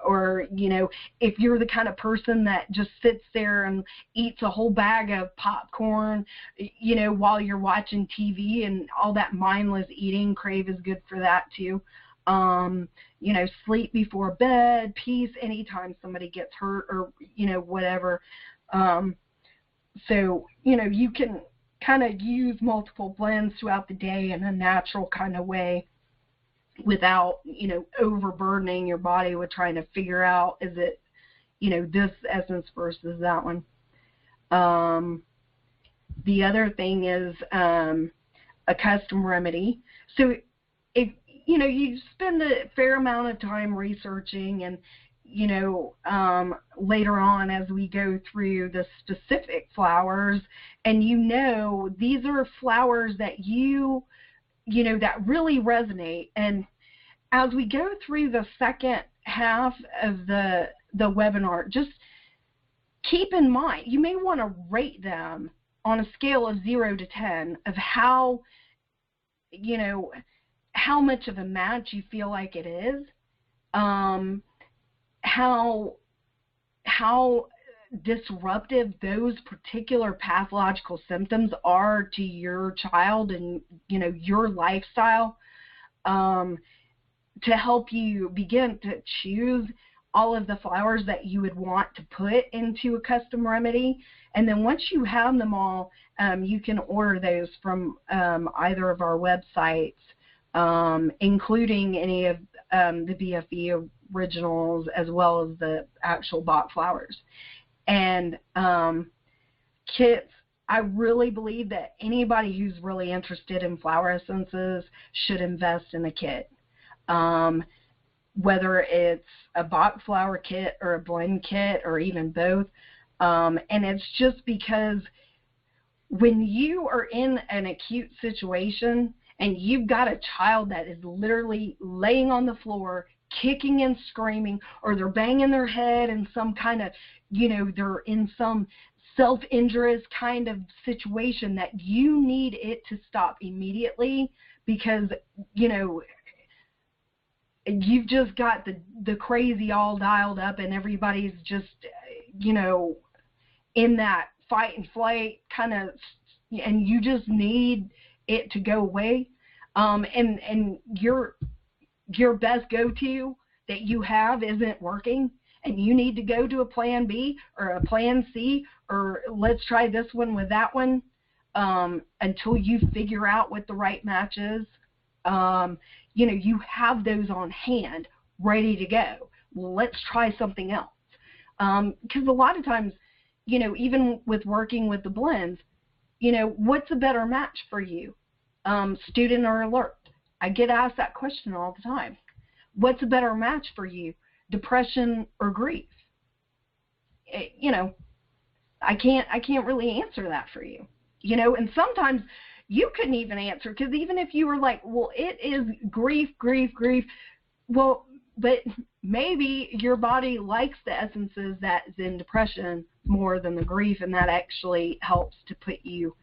or, you know, if you're the kind of person that just sits there and eats a whole bag of popcorn, you know, while you're watching TV and all that mindless eating, Crave is good for that too. You know, sleep before bed, peace anytime somebody gets hurt or, you know, whatever. So, you know, you can kind of use multiple blends throughout the day in a natural kind of way without, you know, overburdening your body with trying to figure out, is it, you know, this essence versus that one. The other thing is a custom remedy. So if, you know, you spend a fair amount of time researching and, you know, later on as we go through the specific flowers, and you know, these are flowers that you know, that really resonate. And as we go through the second half of the webinar, just keep in mind, you may want to rate them on a scale of 0 to 10 of how, you know, how much of a match you feel like it is, how disruptive those particular pathological symptoms are to your child and, you know, your lifestyle, to help you begin to choose all of the flowers that you would want to put into a custom remedy. And then once you have them all, you can order those from either of our websites, including any of the BFE originals as well as the actual bought flowers. And kits, I really believe that anybody who's really interested in flower essences should invest in a kit. Whether it's a bought flower kit or a blend kit or even both. And it's just because when you are in an acute situation and you've got a child that is literally laying on the floor, kicking and screaming, or they're banging their head in some kind of, you know, they're in some self-injurious kind of situation that you need it to stop immediately because, you know, you've just got the crazy all dialed up and everybody's just, you know, in that fight and flight kind of, and you just need it to go away. And your best go-to that you have isn't working, and you need to go to a plan B or a plan C, or let's try this one with that one, until you figure out what the right match is. You know, you have those on hand ready to go. Let's try something else. Because a lot of times, you know, even with working with the blends, you know, what's a better match for you? Student or alert? I get asked that question all the time. What's a better match for you? Depression or grief? You know, I can't really answer that for you. You know, and sometimes you couldn't even answer, because even if you were like, well, it is grief, well, but maybe your body likes the essences that is in depression more than the grief, and that actually helps to put you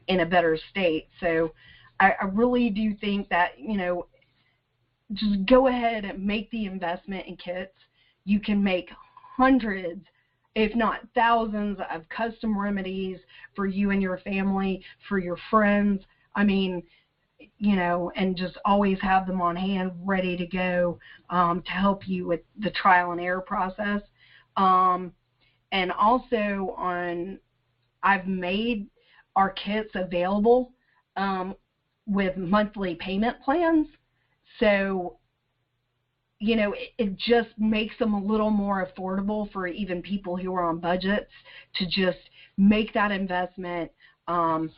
in a better state. So I really do think that, you know, just go ahead and make the investment in kits. You can make hundreds, if not thousands, of custom remedies for you and your family, for your friends. I mean, and just always have them on hand ready to go to help you with the trial and error process. And also I've made our kits available with monthly payment plans. So, it just makes them a little more affordable for even people who are on budgets to just make that investment. And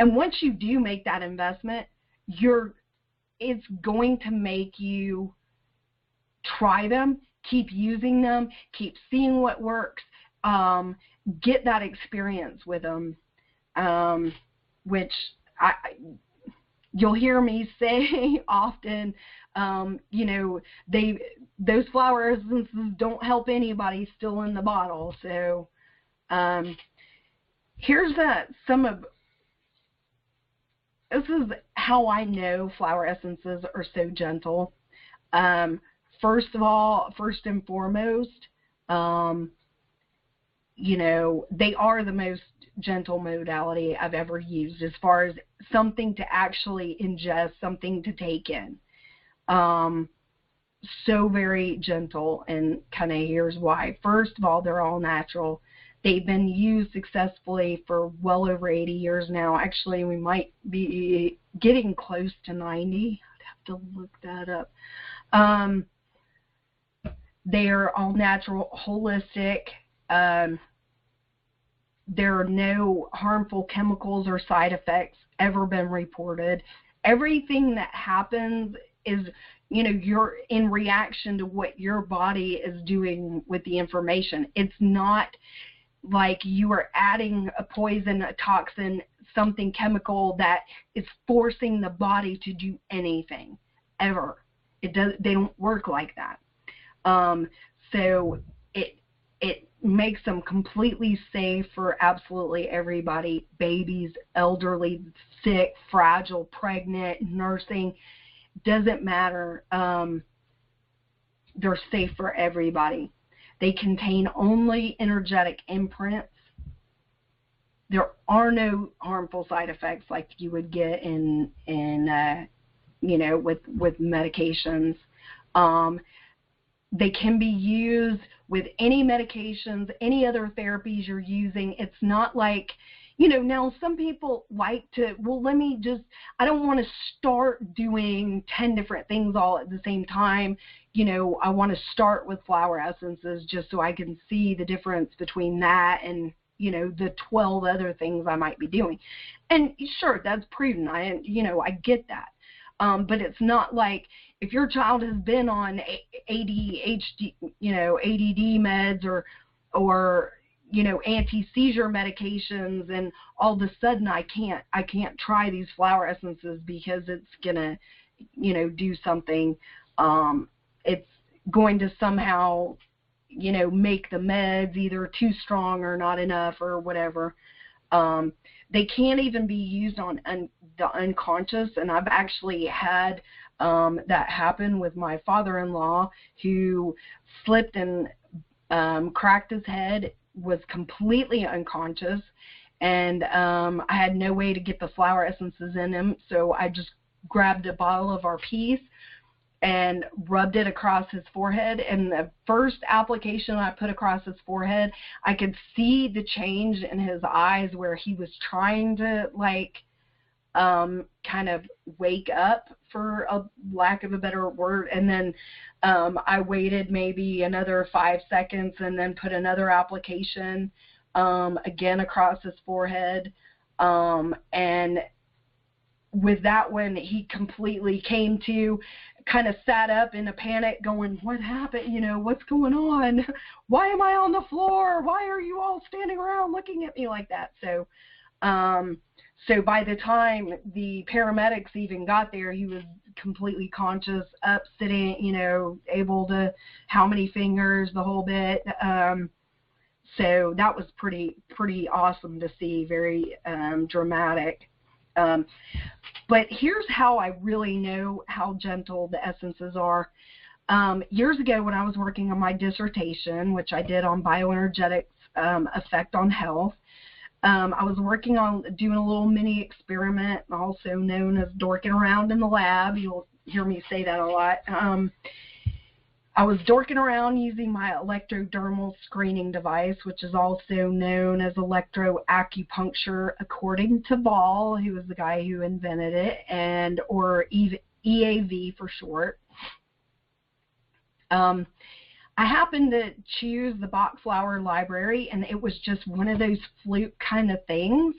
once you do make that investment, it's going to make you try them, keep using them, keep seeing what works, get that experience with them, which you'll hear me say often. Those flower essences don't help anybody still in the bottle. So here's this is how I know flower essences are so gentle. First and foremost, they are the most gentle modality I've ever used as far as something to actually ingest, something to take in. So very gentle, and kind of here's why. First of all, they're all natural. They've been used successfully for well over 80 years now. Actually, we might be getting close to 90. I'd have to look that up. They are all natural, holistic. There are no harmful chemicals or side effects ever been reported. Everything that happens is, you're in reaction to what your body is doing with the information. It's not like you are adding a poison, a toxin, something chemical that is forcing the body to do anything, ever. They don't work like that. So it makes them completely safe for absolutely everybody, babies, elderly, sick, fragile, pregnant, nursing, doesn't matter. They're safe for everybody. They contain only energetic imprints. There are no harmful side effects like you would get with medications. They can be used with any medications, any other therapies you're using. It's not like, now some people like to, I don't want to start doing 10 different things all at the same time. I want to start with flower essences just so I can see the difference between that and, the 12 other ththings I might be doing. And sure, that's prudent. I get that. But it's not like if your child has been on ADHD, ADD meds or anti-seizure medications, and all of a sudden I can't try these flower essences because it's gonna, do something. It's going to somehow, make the meds either too strong or not enough or whatever. They can't even be used on the unconscious, and I've actually had that happen with my father-in-law, who slipped and cracked his head, was completely unconscious, and I had no way to get the flower essences in him, so I just grabbed a bottle of our piece and rubbed it across his forehead. And the first application I put across his forehead, I could see the change in his eyes where he was trying to kind of wake up, for a lack of a better word. And then I waited maybe another 5 seconds and then put another application again across his forehead. And with that one, he completely came to, kind of sat up in a panic going, what happened? What's going on? Why am I on the floor? Why are you all standing around looking at me like that? So by the time the paramedics even got there, he was completely conscious, up, sitting, able to, how many fingers, the whole bit. So that was pretty awesome to see, very dramatic. But here's how I really know how gentle the essences are. Years ago, when I was working on my dissertation, which I did on bioenergetics effect on health, I was working on doing a little mini experiment, also known as dorking around in the lab. You'll hear me say that a lot. I was dorking around using my electrodermal screening device, which is also known as electroacupuncture, according to Ball, who was the guy who invented it, or EAV for short. I happened to choose the Bach flower library, and it was just one of those fluke kind of things,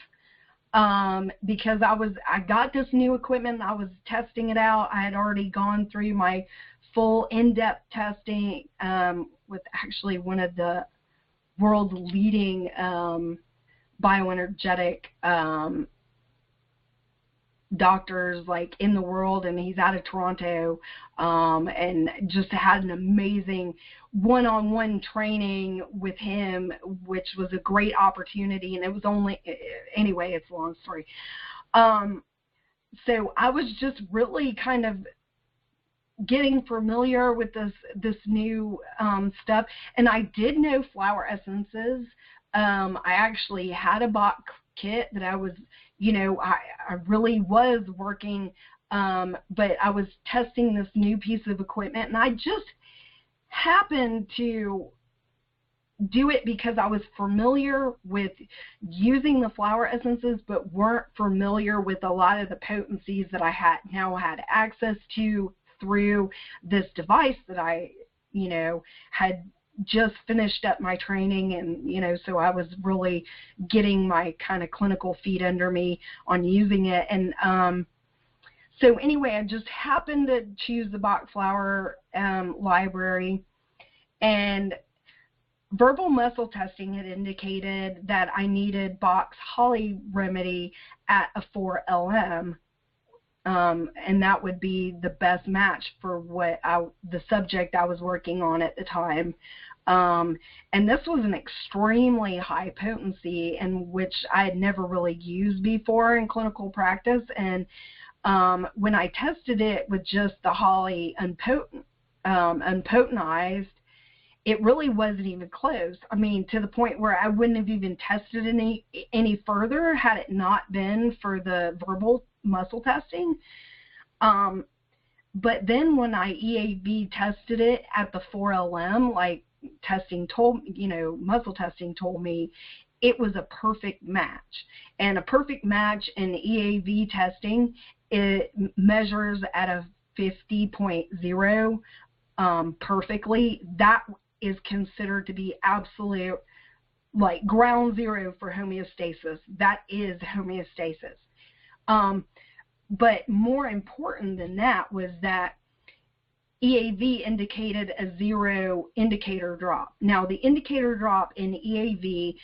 because I got this new equipment, I was testing it out. I had already gone through my full in-depth testing with actually one of the world's leading bioenergetic doctors like in the world, and he's out of Toronto, and just had an amazing one-on-one training with him, which was a great opportunity. And it was only, anyway, it's a long story. So I was just really kind of getting familiar with this new stuff, and I did know flower essences. I actually had a Bach kit that I was, I really was working, but I was testing this new piece of equipment, and I just happened to do it because I was familiar with using the flower essences, but weren't familiar with a lot of the potencies that I now had access to through this device that I, had just finished up my training, and so I was really getting my kind of clinical feet under me on using it. And so anyway, I just happened to choose the Bach flower library, and verbal muscle testing had indicated that I needed Bach's Holly remedy at a 4 LM. And that would be the best match for the subject I was working on at the time. And this was an extremely high potency, and which I had never really used before in clinical practice. And when I tested it with just the Holly unpotentized, it really wasn't even close. I mean, to the point where I wouldn't have even tested any further had it not been for the verbal muscle testing. But then when I EAV tested it at the 4 LM, like muscle testing told me, it was a perfect match. And a perfect match in EAV testing, it measures at a 50.0 perfectly. That is considered to be absolute, like, ground zero for homeostasis. That is homeostasis. But more important than that was that EAV indicated a 0 indicator drop. Now, the indicator drop in EAV,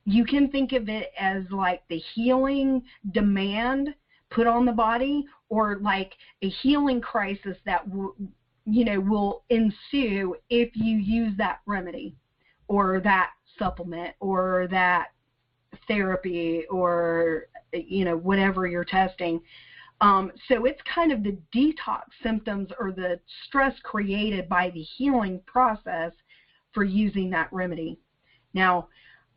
you can think of it as like the healing demand put on the body, or like a healing crisis that will ensue if you use that remedy or that supplement or that therapy or whatever you're testing. So it's kind of the detox symptoms or the stress created by the healing process for using that remedy. Now,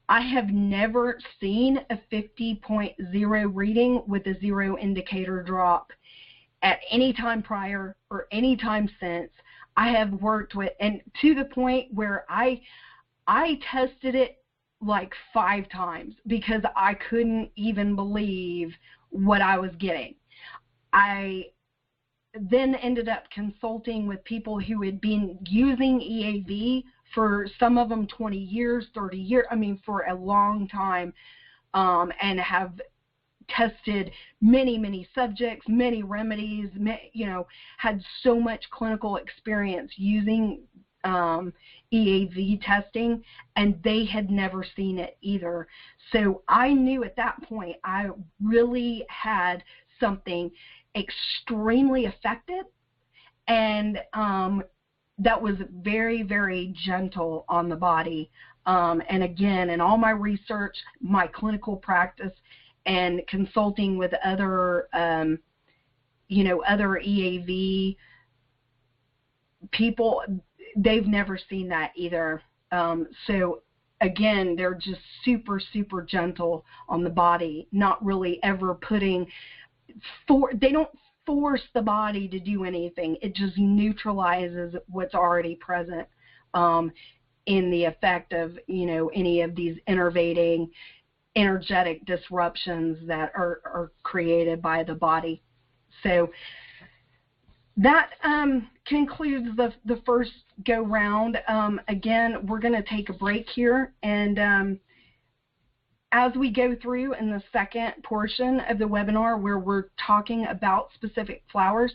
I have never seen a 50.0 reading with a 0 indicator drop at any time prior or any time since. I have worked with, and to the point where I tested it like 5 times because I couldn't even believe what I was getting. I then ended up consulting with people who had been using EAV for, some of them 20 years, 30 years, for a long time, and have tested many subjects, many remedies, had so much clinical experience using EAV testing, and they had never seen it either. So I knew at that point I really had something extremely effective, and that was very, very gentle on the body. And again, in all my research, my clinical practice, and consulting with other, other EAV people, they've never seen that either. So again, they're just super, super gentle on the body, not really ever putting, they don't force the body to do anything. It just neutralizes what's already present in the effect of, you know, any of these innervating energetic disruptions that are created by the body. So that concludes the first go round. Again, we're going to take a break here, and as we go through in the second portion of the webinar where we're talking about specific flowers,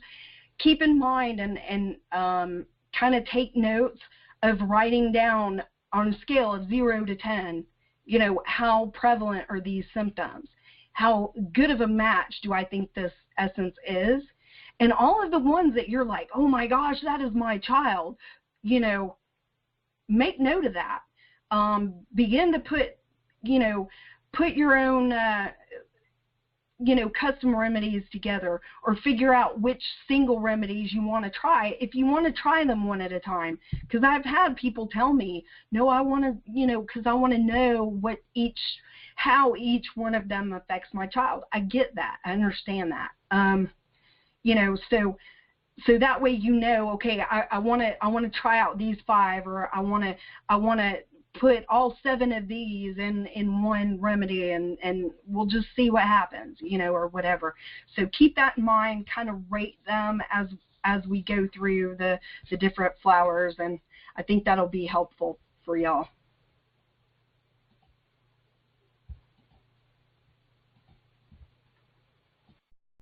keep in mind and kind of take notes of writing down on a scale of 0 to 10, you know, how prevalent are these symptoms? How good of a match do I think this essence is? And all of the ones that you're like, oh my gosh, that is my child, you know, make note of that. Begin to put your own, custom remedies together, or figure out which single remedies you want to try, if you want to try them one at a time. Because I've had people tell me, no, I want to, because I want to know how each one of them affects my child. I get that. I understand that. So that way, okay, I want to try out these 5, or I want to put all 7 of these in one remedy, and we'll just see what happens, or whatever. So keep that in mind, kind of rate them as we go through the different flowers, and I think that'll be helpful for y'all.